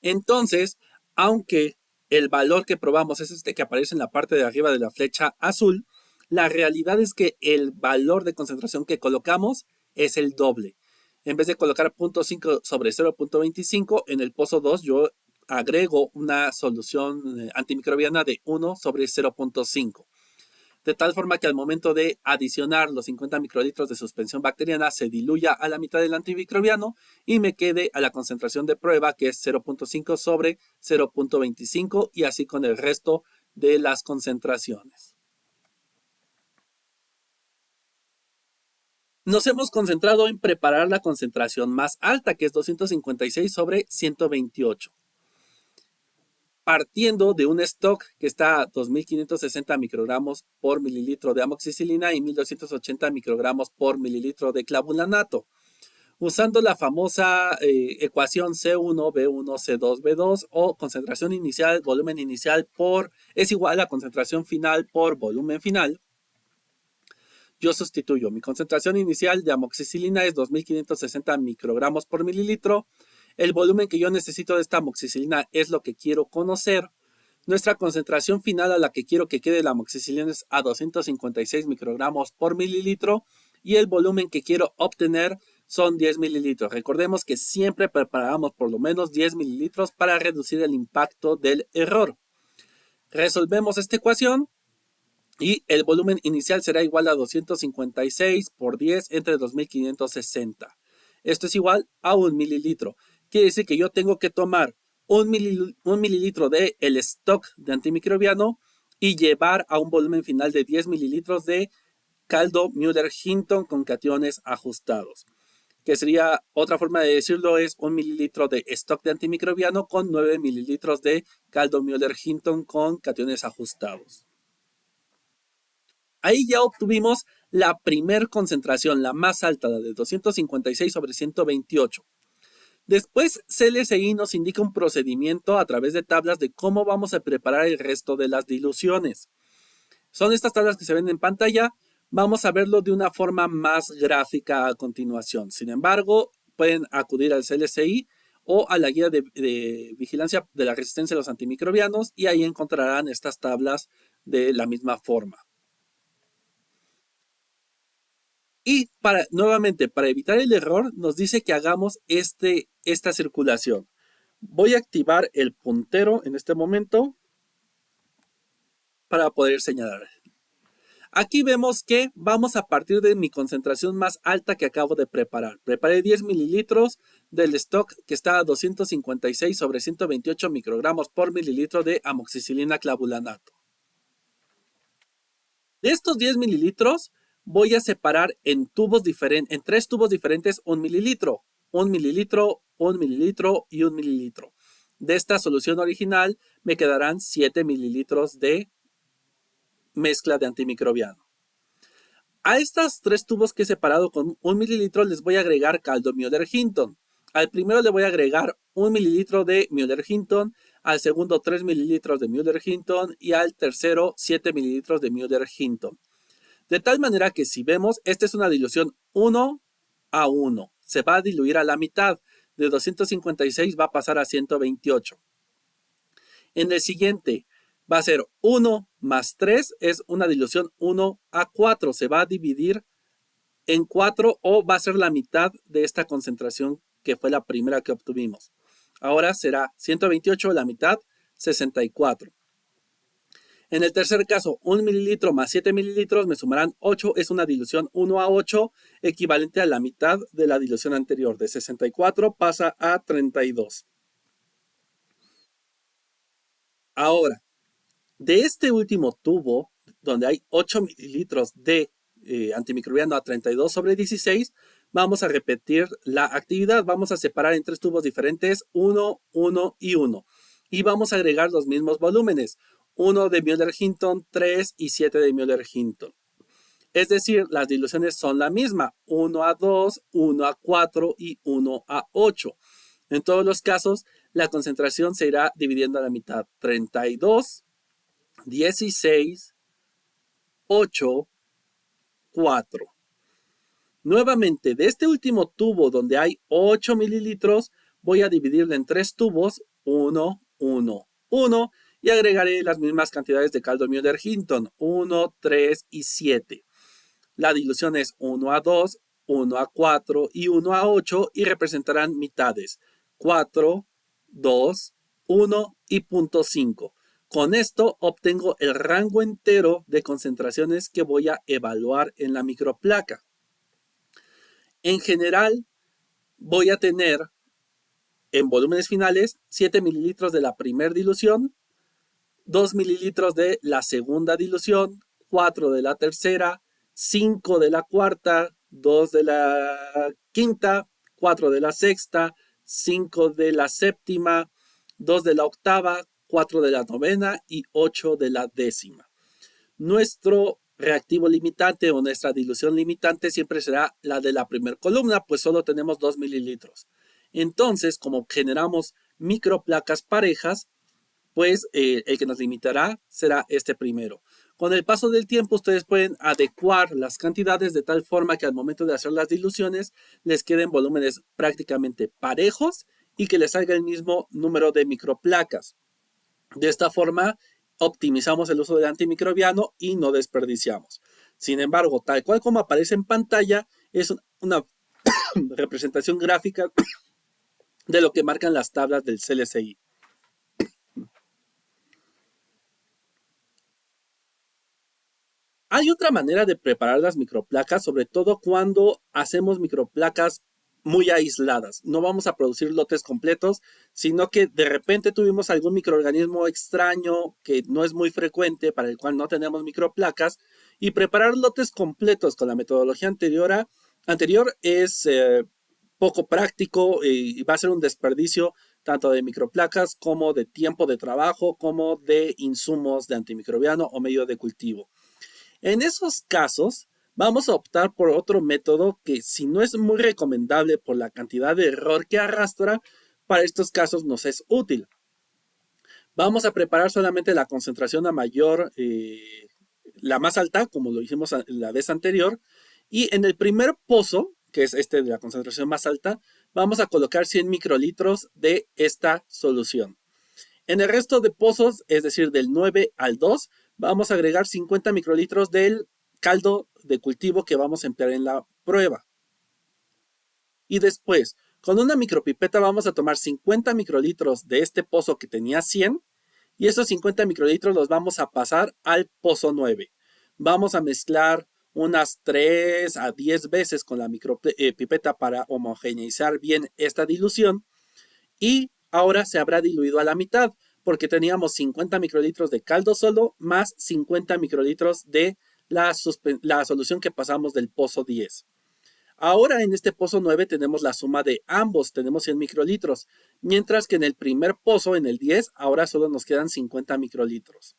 Entonces, aunque el valor que probamos es este que aparece en la parte de arriba de la flecha azul, la realidad es que el valor de concentración que colocamos es el doble. En vez de colocar 0.5 sobre 0.25, en el pozo 2 yo agrego una solución antimicrobiana de 1 sobre 0.5. De tal forma que al momento de adicionar los 50 microlitros de suspensión bacteriana se diluya a la mitad del antimicrobiano y me quede a la concentración de prueba que es 0.5 sobre 0.25 y así con el resto de las concentraciones. Nos hemos concentrado en preparar la concentración más alta, que es 256 sobre 128. Partiendo de un stock que está a 2.560 microgramos por mililitro de amoxicilina y 1.280 microgramos por mililitro de clavulanato. Usando la famosa ecuación C1, B1, C2, B2 o concentración inicial, volumen inicial es igual a concentración final por volumen final. Yo sustituyo. Mi concentración inicial de amoxicilina es 2.560 microgramos por mililitro. El volumen que yo necesito de esta amoxicilina es lo que quiero conocer. Nuestra concentración final a la que quiero que quede la amoxicilina es a 256 microgramos por mililitro. Y el volumen que quiero obtener son 10 mililitros. Recordemos que siempre preparamos por lo menos 10 mililitros para reducir el impacto del error. Resolvemos esta ecuación. Y el volumen inicial será igual a 256 por 10 entre 2560. Esto es igual a 1 mililitro. Quiere decir que yo tengo que tomar un mililitro del stock de antimicrobiano y llevar a un volumen final de 10 mililitros de caldo Müller-Hinton con cationes ajustados. Que sería, otra forma de decirlo es 1 mililitro de stock de antimicrobiano con 9 mililitros de caldo Müller-Hinton con cationes ajustados. Ahí ya obtuvimos la primer concentración, la más alta, la de 256 sobre 128. Después, CLSI nos indica un procedimiento a través de tablas de cómo vamos a preparar el resto de las diluciones. Son estas tablas que se ven en pantalla. Vamos a verlo de una forma más gráfica a continuación. Sin embargo, pueden acudir al CLSI o a la guía de vigilancia de la resistencia a los antimicrobianos y ahí encontrarán estas tablas de la misma forma. Y nuevamente, para evitar el error, nos dice que hagamos esta circulación. Voy a activar el puntero en este momento para poder señalar. Aquí vemos que vamos a partir de mi concentración más alta que acabo de preparar. Preparé 10 mililitros del stock que está a 256 sobre 128 microgramos por mililitro de amoxicilina clavulanato. De estos 10 mililitros voy a separar en tres tubos diferentes 1 mililitro, 1 mililitro, 1 mililitro y 1 mililitro. De esta solución original me quedarán 7 mililitros de mezcla de antimicrobiano. A estos tres tubos que he separado con 1 mililitro les voy a agregar caldo Müller-Hinton. Al primero le voy a agregar 1 mililitro de Müller-Hinton, al segundo 3 mililitros de Müller-Hinton y al tercero 7 mililitros de Müller-Hinton. De tal manera que si vemos, esta es una dilución 1 a 1. Se va a diluir a la mitad. De 256 va a pasar a 128. En el siguiente va a ser 1 más 3, es una dilución 1 a 4. Se va a dividir en 4 o va a ser la mitad de esta concentración que fue la primera que obtuvimos. Ahora será 128 la mitad, 64. En el tercer caso, 1 mililitro más 7 mililitros me sumarán 8, es una dilución 1 a 8, equivalente a la mitad de la dilución anterior. De 64 pasa a 32. Ahora, de este último tubo, donde hay 8 mililitros de antimicrobiano a 32 sobre 16, vamos a repetir la actividad. Vamos a separar en tres tubos diferentes, 1, 1 y 1. Y vamos a agregar los mismos volúmenes. 1 de Müller-Hinton, 3 y 7 de Müller-Hinton. Es decir, las diluciones son la misma, 1 a 2, 1 a 4 y 1 a 8. En todos los casos, la concentración se irá dividiendo a la mitad, 32, 16, 8, 4. Nuevamente, de este último tubo donde hay 8 mililitros, voy a dividirlo en tres tubos, 1, 1, 1, y agregaré las mismas cantidades de caldo Müller-Hinton, 1, 3 y 7. La dilución es 1 a 2, 1 a 4 y 1 a 8 y representarán mitades, 4, 2, 1 y 0.5. Con esto obtengo el rango entero de concentraciones que voy a evaluar en la microplaca. En general, voy a tener en volúmenes finales 7 mililitros de la primera dilución, 2 mililitros de la segunda dilución, 4 de la tercera, 5 de la cuarta, 2 de la quinta, 4 de la sexta, 5 de la séptima, 2 de la octava, 4 de la novena y 8 de la décima. Nuestro reactivo limitante o nuestra dilución limitante siempre será la de la primera columna, pues solo tenemos 2 mililitros. Entonces, como generamos microplacas parejas, pues el que nos limitará será este primero. Con el paso del tiempo, ustedes pueden adecuar las cantidades de tal forma que al momento de hacer las diluciones les queden volúmenes prácticamente parejos y que les salga el mismo número de microplacas. De esta forma, optimizamos el uso del antimicrobiano y no desperdiciamos. Sin embargo, tal cual como aparece en pantalla, es una representación gráfica de lo que marcan las tablas del CLSI. Hay otra manera de preparar las microplacas, sobre todo cuando hacemos microplacas muy aisladas. No vamos a producir lotes completos, sino que de repente tuvimos algún microorganismo extraño que no es muy frecuente, para el cual no tenemos microplacas, y preparar lotes completos con la metodología anterior es poco práctico y va a ser un desperdicio tanto de microplacas como de tiempo de trabajo, como de insumos de antimicrobiano o medio de cultivo. En esos casos, vamos a optar por otro método que, si no es muy recomendable por la cantidad de error que arrastra, para estos casos nos es útil. Vamos a preparar solamente la concentración a mayor, la más alta, como lo hicimos la vez anterior, y en el primer pozo, que es este de la concentración más alta, vamos a colocar 100 microlitros de esta solución. En el resto de pozos, es decir, del 9 al 2, vamos a agregar 50 microlitros del caldo de cultivo que vamos a emplear en la prueba. Y después, con una micropipeta vamos a tomar 50 microlitros de este pozo que tenía 100 y esos 50 microlitros los vamos a pasar al pozo 9. Vamos a mezclar unas 3 a 10 veces con la micropipeta para homogeneizar bien esta dilución y ahora se habrá diluido a la mitad porque teníamos 50 microlitros de caldo solo más 50 microlitros de la solución que pasamos del pozo 10. Ahora en este pozo 9 tenemos la suma de ambos, tenemos 100 microlitros, mientras que en el primer pozo, en el 10, ahora solo nos quedan 50 microlitros.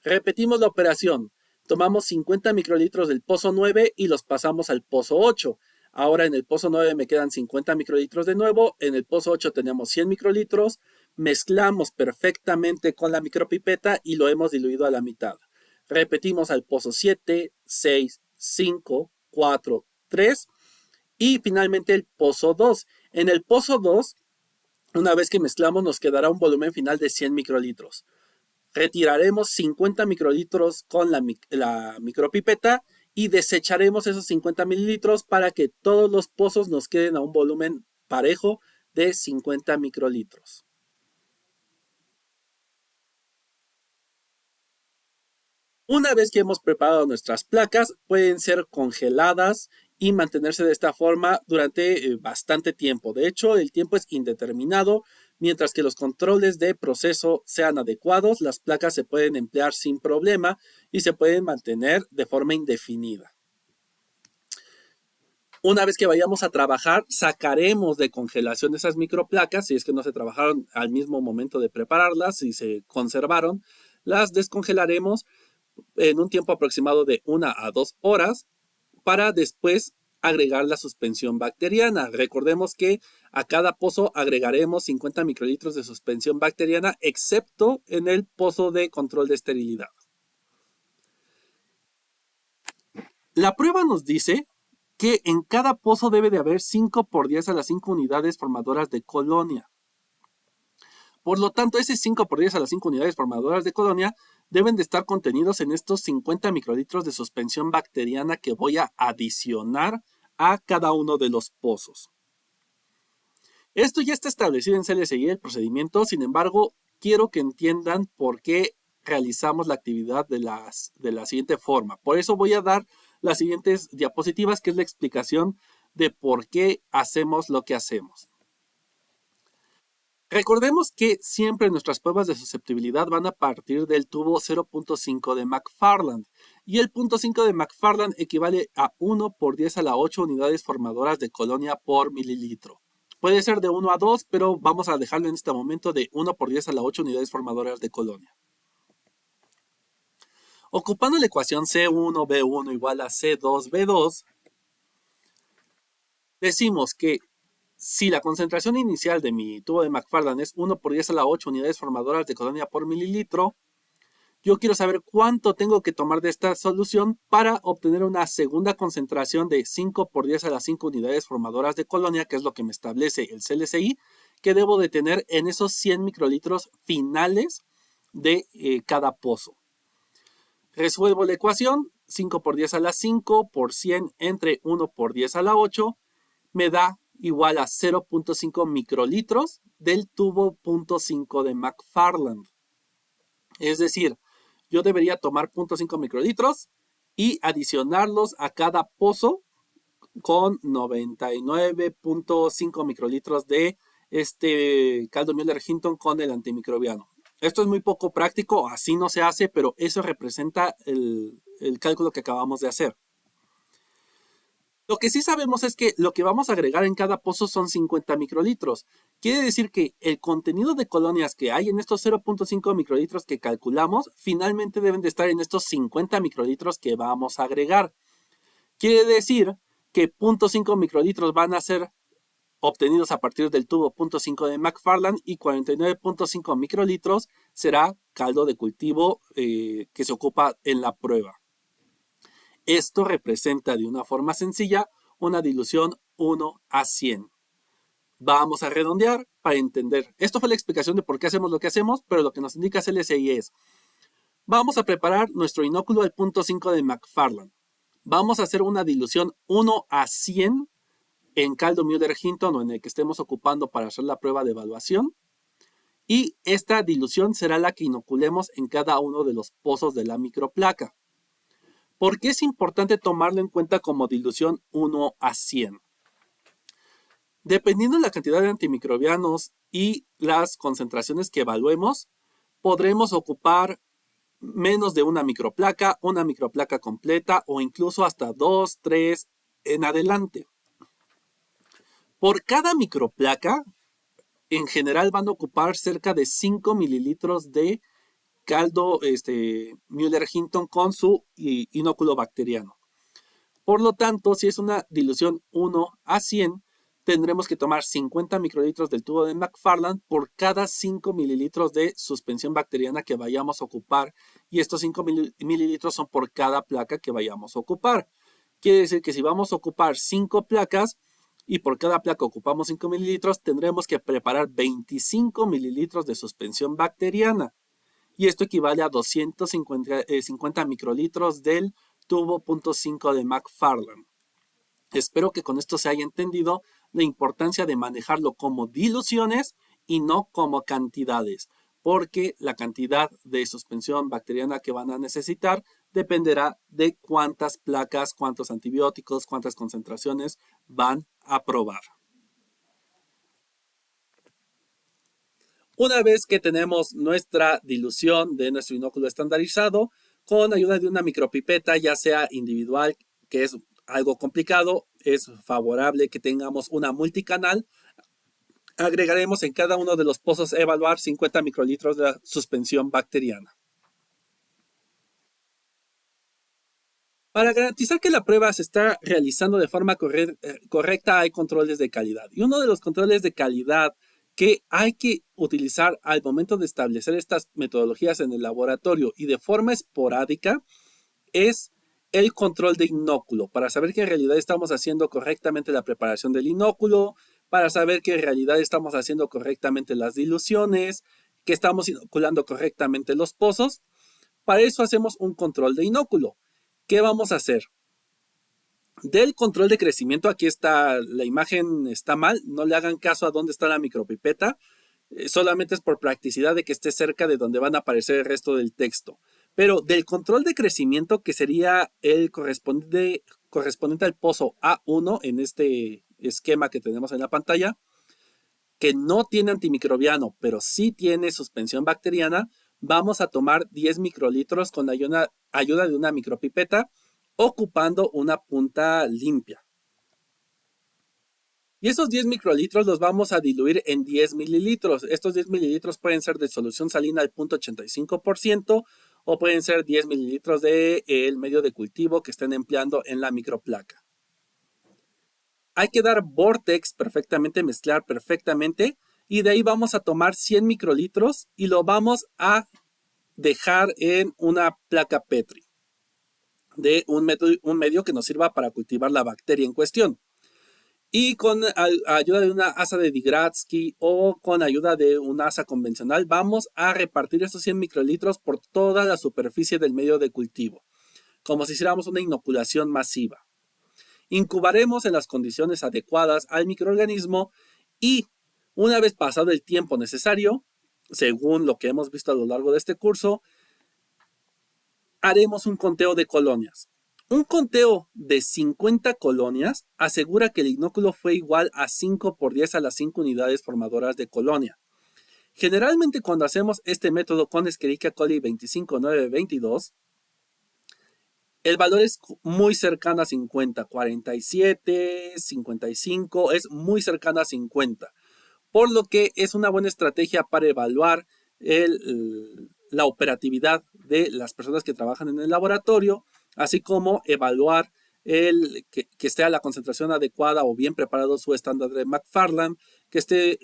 Repetimos la operación, tomamos 50 microlitros del pozo 9 y los pasamos al pozo 8. Ahora en el pozo 9 me quedan 50 microlitros de nuevo, en el pozo 8 tenemos 100 microlitros, mezclamos perfectamente con la micropipeta y lo hemos diluido a la mitad. Repetimos al pozo 7, 6, 5, 4, 3 y finalmente el pozo 2. En el pozo 2, una vez que mezclamos, nos quedará un volumen final de 100 microlitros. Retiraremos 50 microlitros con la micropipeta y desecharemos esos 50 mililitros para que todos los pozos nos queden a un volumen parejo de 50 microlitros. Una vez que hemos preparado nuestras placas, pueden ser congeladas y mantenerse de esta forma durante bastante tiempo. De hecho, el tiempo es indeterminado. Mientras que los controles de proceso sean adecuados, las placas se pueden emplear sin problema y se pueden mantener de forma indefinida. Una vez que vayamos a trabajar, sacaremos de congelación esas microplacas, si es que no se trabajaron al mismo momento de prepararlas, si se conservaron, las descongelaremos en un tiempo aproximado de 1 a 2 horas para después agregar la suspensión bacteriana. Recordemos que a cada pozo agregaremos 50 microlitros de suspensión bacteriana, excepto en el pozo de control de esterilidad. La prueba nos dice que en cada pozo debe de haber 5 por 10 a la 5 unidades formadoras de colonia. Por lo tanto, ese 5 por 10 a las 5 unidades formadoras de colonia deben de estar contenidos en estos 50 microlitros de suspensión bacteriana que voy a adicionar a cada uno de los pozos. Esto ya está establecido en CLSI, el procedimiento, sin embargo, quiero que entiendan por qué realizamos la actividad de la siguiente forma. Por eso voy a dar las siguientes diapositivas, que es la explicación de por qué hacemos lo que hacemos. Recordemos que siempre nuestras pruebas de susceptibilidad van a partir del tubo 0.5 de McFarland y el punto 5 de McFarland equivale a 1 por 10 a la 8 unidades formadoras de colonia por mililitro. Puede ser de 1 a 2, pero vamos a dejarlo en este momento de 1 por 10 a la 8 unidades formadoras de colonia. Ocupando la ecuación C1B1 igual a C2B2, decimos que si la concentración inicial de mi tubo de McFarland es 1 por 10 a la 8 unidades formadoras de colonia por mililitro, yo quiero saber cuánto tengo que tomar de esta solución para obtener una segunda concentración de 5 por 10 a las 5 unidades formadoras de colonia, que es lo que me establece el CLSI, que debo de tener en esos 100 microlitros finales de cada pozo. Resuelvo la ecuación, 5 por 10 a la 5 por 100 entre 1 por 10 a la 8, me da igual a 0.5 microlitros del tubo 0.5 de McFarland. Es decir, yo debería tomar 0.5 microlitros y adicionarlos a cada pozo con 99.5 microlitros de este caldo Müller-Hinton con el antimicrobiano. Esto es muy poco práctico, así no se hace, pero eso representa el cálculo que acabamos de hacer. Lo que sí sabemos es que lo que vamos a agregar en cada pozo son 50 microlitros. Quiere decir que el contenido de colonias que hay en estos 0.5 microlitros que calculamos, finalmente deben de estar en estos 50 microlitros que vamos a agregar. Quiere decir que 0.5 microlitros van a ser obtenidos a partir del tubo 0.5 de McFarland y 49.5 microlitros será caldo de cultivo que se ocupa en la prueba. Esto representa de una forma sencilla una dilución 1:100. Vamos a redondear para entender. Esto fue la explicación de por qué hacemos lo que hacemos, pero lo que nos indica CLSI es, vamos a preparar nuestro inóculo al 0.5 de McFarland. Vamos a hacer una dilución 1:100 en caldo Müller-Hinton o en el que estemos ocupando para hacer la prueba de evaluación. Y esta dilución será la que inoculemos en cada uno de los pozos de la microplaca. ¿Por qué es importante tomarlo en cuenta como dilución 1:100? Dependiendo de la cantidad de antimicrobianos y las concentraciones que evaluemos, podremos ocupar menos de una microplaca completa o incluso hasta 2, 3 en adelante. Por cada microplaca, en general van a ocupar cerca de 5 mililitros de caldo Müller-Hinton con su inóculo bacteriano. Por lo tanto, si es una dilución 1:100, tendremos que tomar 50 microlitros del tubo de McFarland por cada 5 mililitros de suspensión bacteriana que vayamos a ocupar. Y estos 5 mililitros son por cada placa que vayamos a ocupar. Quiere decir que si vamos a ocupar 5 placas y por cada placa ocupamos 5 mililitros, tendremos que preparar 25 mililitros de suspensión bacteriana. Y esto equivale a 250 microlitros del tubo 0.5 de McFarland. Espero que con esto se haya entendido la importancia de manejarlo como diluciones y no como cantidades, porque la cantidad de suspensión bacteriana que van a necesitar dependerá de cuántas placas, cuántos antibióticos, cuántas concentraciones van a probar. Una vez que tenemos nuestra dilución de nuestro inóculo estandarizado, con ayuda de una micropipeta, ya sea individual, que es algo complicado, es favorable que tengamos una multicanal. Agregaremos en cada uno de los pozos a evaluar 50 microlitros de la suspensión bacteriana. Para garantizar que la prueba se está realizando de forma correcta, hay controles de calidad. Y uno de los controles de calidad que hay que utilizar al momento de establecer estas metodologías en el laboratorio y de forma esporádica es el control de inóculo, para saber que en realidad estamos haciendo correctamente la preparación del inóculo, para saber que en realidad estamos haciendo correctamente las diluciones, que estamos inoculando correctamente los pozos. Para eso hacemos un control de inóculo. ¿Qué vamos a hacer? Del control de crecimiento, aquí está, la imagen está mal, no le hagan caso a dónde está la micropipeta, solamente es por practicidad de que esté cerca de donde van a aparecer el resto del texto. Pero del control de crecimiento, que sería el correspondiente al pozo A1 en este esquema que tenemos en la pantalla, que no tiene antimicrobiano, pero sí tiene suspensión bacteriana, vamos a tomar 10 microlitros con la ayuda de una micropipeta, ocupando una punta limpia. Y esos 10 microlitros los vamos a diluir en 10 mililitros. Estos 10 mililitros pueden ser de solución salina al 0.85% o pueden ser 10 mililitros del medio de cultivo que estén empleando en la microplaca. Hay que dar vortex perfectamente, mezclar perfectamente, y de ahí vamos a tomar 100 microlitros y lo vamos a dejar en una placa Petri de un medio que nos sirva para cultivar la bacteria en cuestión. Y con ayuda de una asa de Vygratsky o con ayuda de una asa convencional, vamos a repartir estos 100 microlitros por toda la superficie del medio de cultivo, como si hiciéramos una inoculación masiva. Incubaremos en las condiciones adecuadas al microorganismo y una vez pasado el tiempo necesario, según lo que hemos visto a lo largo de este curso, haremos un conteo de colonias. Un conteo de 50 colonias asegura que el inóculo fue igual a 5 por 10 a las 5 unidades formadoras de colonia. Generalmente cuando hacemos este método con Escherichia coli 25922, el valor es muy cercano a 50, 47, 55, es muy cercano a 50. Por lo que es una buena estrategia para evaluar la operatividad de las personas que trabajan en el laboratorio, así como evaluar que esté a la concentración adecuada o bien preparado su estándar de McFarland, que esté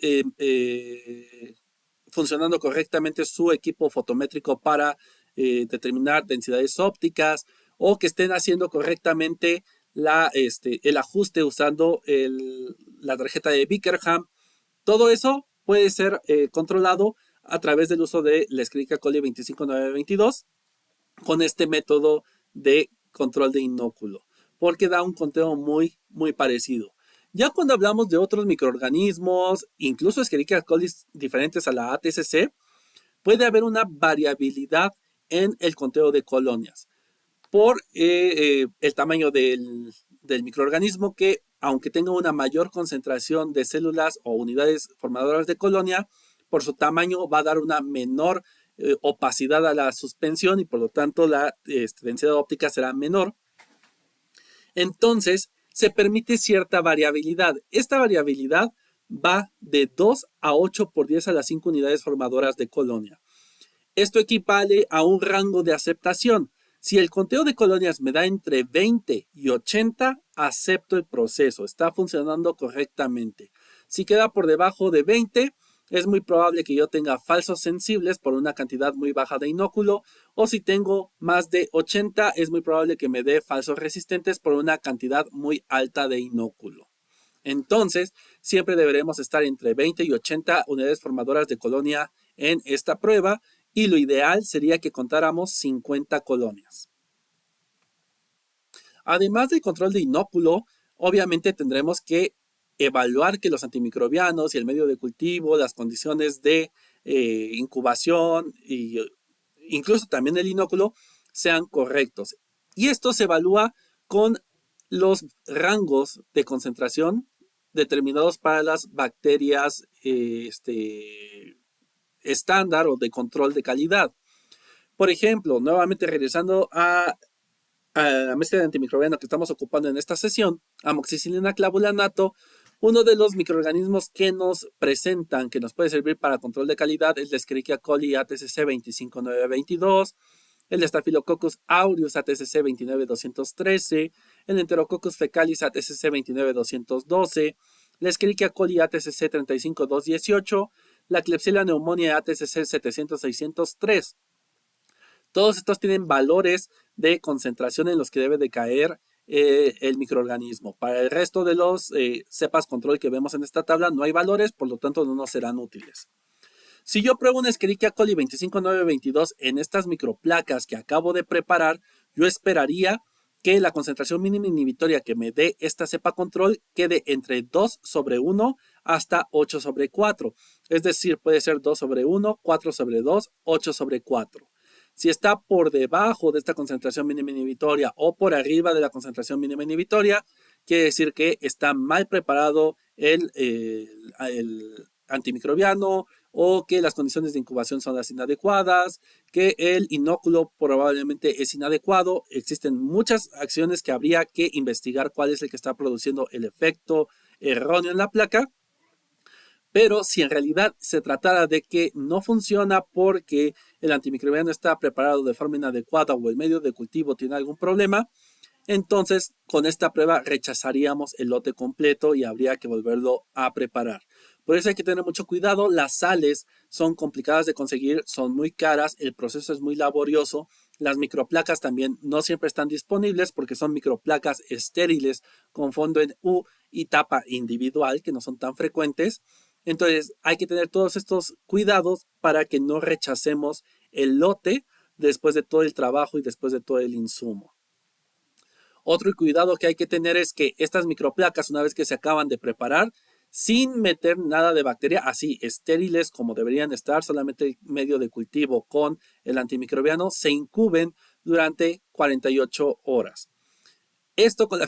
funcionando correctamente su equipo fotométrico para determinar densidades ópticas, o que estén haciendo correctamente el ajuste usando la tarjeta de Bickerham. Todo eso puede ser controlado a través del uso de la Escherichia coli 25922 con este método de control de inóculo, porque da un conteo muy, muy parecido. Ya cuando hablamos de otros microorganismos, incluso Escherichia coli diferentes a la ATCC, puede haber una variabilidad en el conteo de colonias por el tamaño del microorganismo, que aunque tenga una mayor concentración de células o unidades formadoras de colonia, por su tamaño va a dar una menor opacidad a la suspensión y por lo tanto la densidad óptica será menor. Entonces se permite cierta variabilidad. Esta variabilidad va de 2 a 8 por 10 a las 5 unidades formadoras de colonia. Esto equivale a un rango de aceptación. Si el conteo de colonias me da entre 20 y 80, acepto el proceso, está funcionando correctamente. Si queda por debajo de 20, es muy probable que yo tenga falsos sensibles por una cantidad muy baja de inóculo, o si tengo más de 80, es muy probable que me dé falsos resistentes por una cantidad muy alta de inóculo. Entonces, siempre deberemos estar entre 20 y 80 unidades formadoras de colonia en esta prueba, y lo ideal sería que contáramos 50 colonias. Además del control de inóculo, obviamente tendremos que evaluar que los antimicrobianos y el medio de cultivo, las condiciones de incubación e incluso también el inóculo sean correctos. Y esto se evalúa con los rangos de concentración determinados para las bacterias estándar o de control de calidad. Por ejemplo, nuevamente regresando a la mezcla de antimicrobiano que estamos ocupando en esta sesión, amoxicilina clavulanato, uno de los microorganismos que nos presentan, que nos puede servir para control de calidad, es la Escherichia coli ATCC 25922, el Staphylococcus aureus ATCC 29213, el Enterococcus fecalis ATCC 29212, la Escherichia coli ATCC 35218, la Klebsiella pneumoniae ATCC 700-603. Todos estos tienen valores de concentración en los que debe de caer el microorganismo. Para el resto de los cepas control que vemos en esta tabla no hay valores, por lo tanto no nos serán útiles. Si yo pruebo una Escherichia coli 25922 en estas microplacas que acabo de preparar, yo esperaría que la concentración mínima inhibitoria que me dé esta cepa control quede entre 2 sobre 1 hasta 8 sobre 4. Es decir, puede ser 2 sobre 1, 4 sobre 2, 8 sobre 4. Si está por debajo de esta concentración mínima inhibitoria o por arriba de la concentración mínima inhibitoria, quiere decir que está mal preparado el antimicrobiano, o que las condiciones de incubación son las inadecuadas, que el inóculo probablemente es inadecuado. Existen muchas acciones que habría que investigar cuál es el que está produciendo el efecto erróneo en la placa. Pero si en realidad se tratara de que no funciona porque el antimicrobiano está preparado de forma inadecuada o el medio de cultivo tiene algún problema, entonces con esta prueba rechazaríamos el lote completo y habría que volverlo a preparar. Por eso hay que tener mucho cuidado. Las sales son complicadas de conseguir, son muy caras, el proceso es muy laborioso. Las microplacas también no siempre están disponibles porque son microplacas estériles con fondo en U y tapa individual, que no son tan frecuentes. Entonces hay que tener todos estos cuidados para que no rechacemos el lote después de todo el trabajo y después de todo el insumo. Otro cuidado que hay que tener es que estas microplacas, una vez que se acaban de preparar, sin meter nada de bacteria, así estériles como deberían estar, solamente el medio de cultivo con el antimicrobiano, se incuben durante 48 horas. Esto con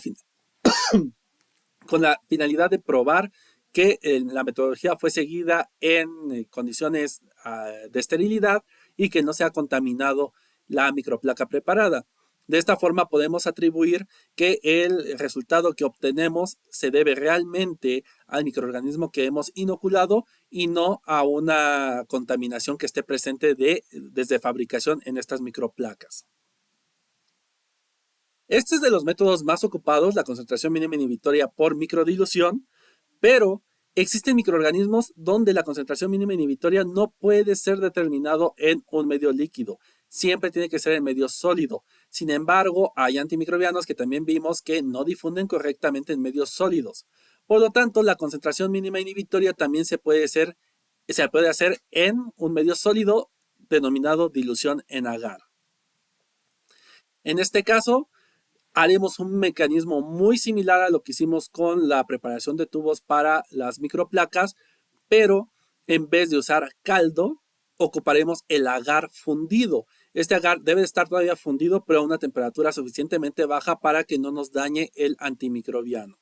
la finalidad de probar que la metodología fue seguida en condiciones de esterilidad y que no se ha contaminado la microplaca preparada. De esta forma podemos atribuir que el resultado que obtenemos se debe realmente al microorganismo que hemos inoculado y no a una contaminación que esté presente desde fabricación en estas microplacas. Este es de los métodos más ocupados, la concentración mínima inhibitoria por microdilución, pero existen microorganismos donde la concentración mínima inhibitoria no puede ser determinado en un medio líquido. Siempre tiene que ser en medio sólido. Sin embargo, hay antimicrobianos que también vimos que no difunden correctamente en medios sólidos. Por lo tanto, la concentración mínima inhibitoria también se puede hacer en un medio sólido denominado dilución en agar. En este caso, haremos un mecanismo muy similar a lo que hicimos con la preparación de tubos para las microplacas, pero en vez de usar caldo, ocuparemos el agar fundido. Este agar debe estar todavía fundido, pero a una temperatura suficientemente baja para que no nos dañe el antimicrobiano.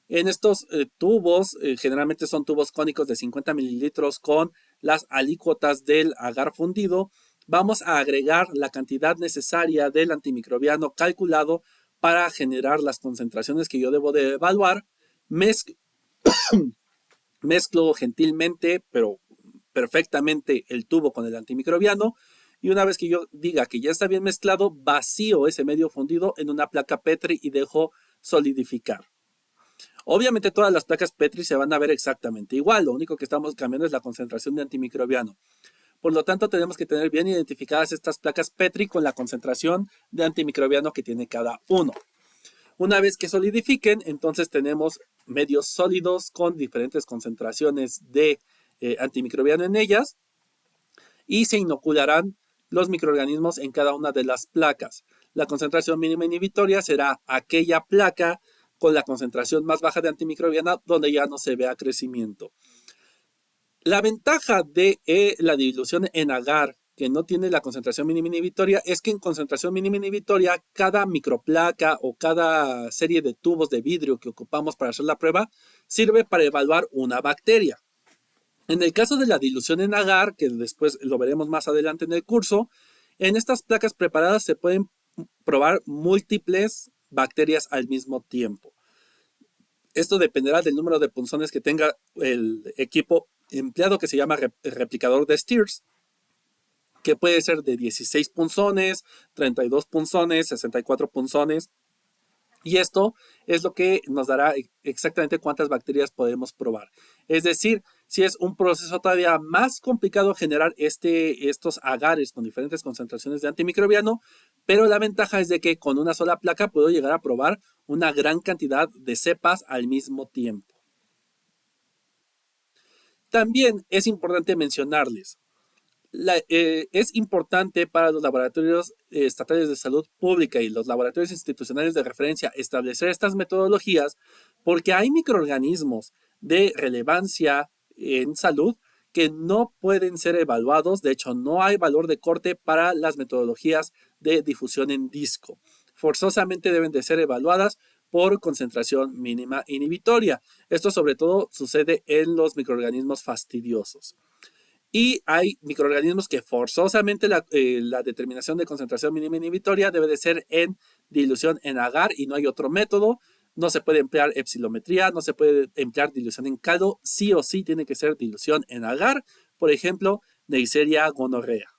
En estos tubos, generalmente son tubos cónicos de 50 mililitros con las alícuotas del agar fundido, vamos a agregar la cantidad necesaria del antimicrobiano calculado para generar las concentraciones que yo debo de evaluar. Mezclo gentilmente, pero perfectamente, el tubo con el antimicrobiano. Y una vez que yo diga que ya está bien mezclado, vacío ese medio fundido en una placa Petri y dejo solidificar. Obviamente todas las placas Petri se van a ver exactamente igual, lo único que estamos cambiando es la concentración de antimicrobiano. Por lo tanto, tenemos que tener bien identificadas estas placas Petri con la concentración de antimicrobiano que tiene cada uno. Una vez que solidifiquen, entonces tenemos medios sólidos con diferentes concentraciones de antimicrobiano en ellas y se inocularán los microorganismos en cada una de las placas. La concentración mínima inhibitoria será aquella placa con la concentración más baja de antimicrobiana donde ya no se vea crecimiento. La ventaja de la dilución en agar que no tiene la concentración mínima inhibitoria es que en concentración mínima inhibitoria cada microplaca o cada serie de tubos de vidrio que ocupamos para hacer la prueba sirve para evaluar una bacteria. En el caso de la dilución en agar, que después lo veremos más adelante en el curso, en estas placas preparadas se pueden probar múltiples bacterias al mismo tiempo. Esto dependerá del número de punzones que tenga el equipo empleado, que se llama replicador de Steers, que puede ser de 16 punzones, 32 punzones, 64 punzones. Y esto es lo que nos dará exactamente cuántas bacterias podemos probar. Es decir, si es un proceso todavía más complicado generar estos agares con diferentes concentraciones de antimicrobiano, pero la ventaja es de que con una sola placa puedo llegar a probar una gran cantidad de cepas al mismo tiempo. También es importante mencionarles, es importante para los laboratorios estatales de salud pública y los laboratorios institucionales de referencia establecer estas metodologías porque hay microorganismos de relevancia en salud que no pueden ser evaluados. De hecho, no hay valor de corte para las metodologías de difusión en disco. Forzosamente deben de ser evaluadas por concentración mínima inhibitoria. Esto sobre todo sucede en los microorganismos fastidiosos. Y hay microorganismos que forzosamente la determinación de concentración mínima inhibitoria debe de ser en dilución en agar y no hay otro método. No se puede emplear epsilometría, no se puede emplear dilución en caldo, sí o sí tiene que ser dilución en agar, por ejemplo, Neisseria gonorrea.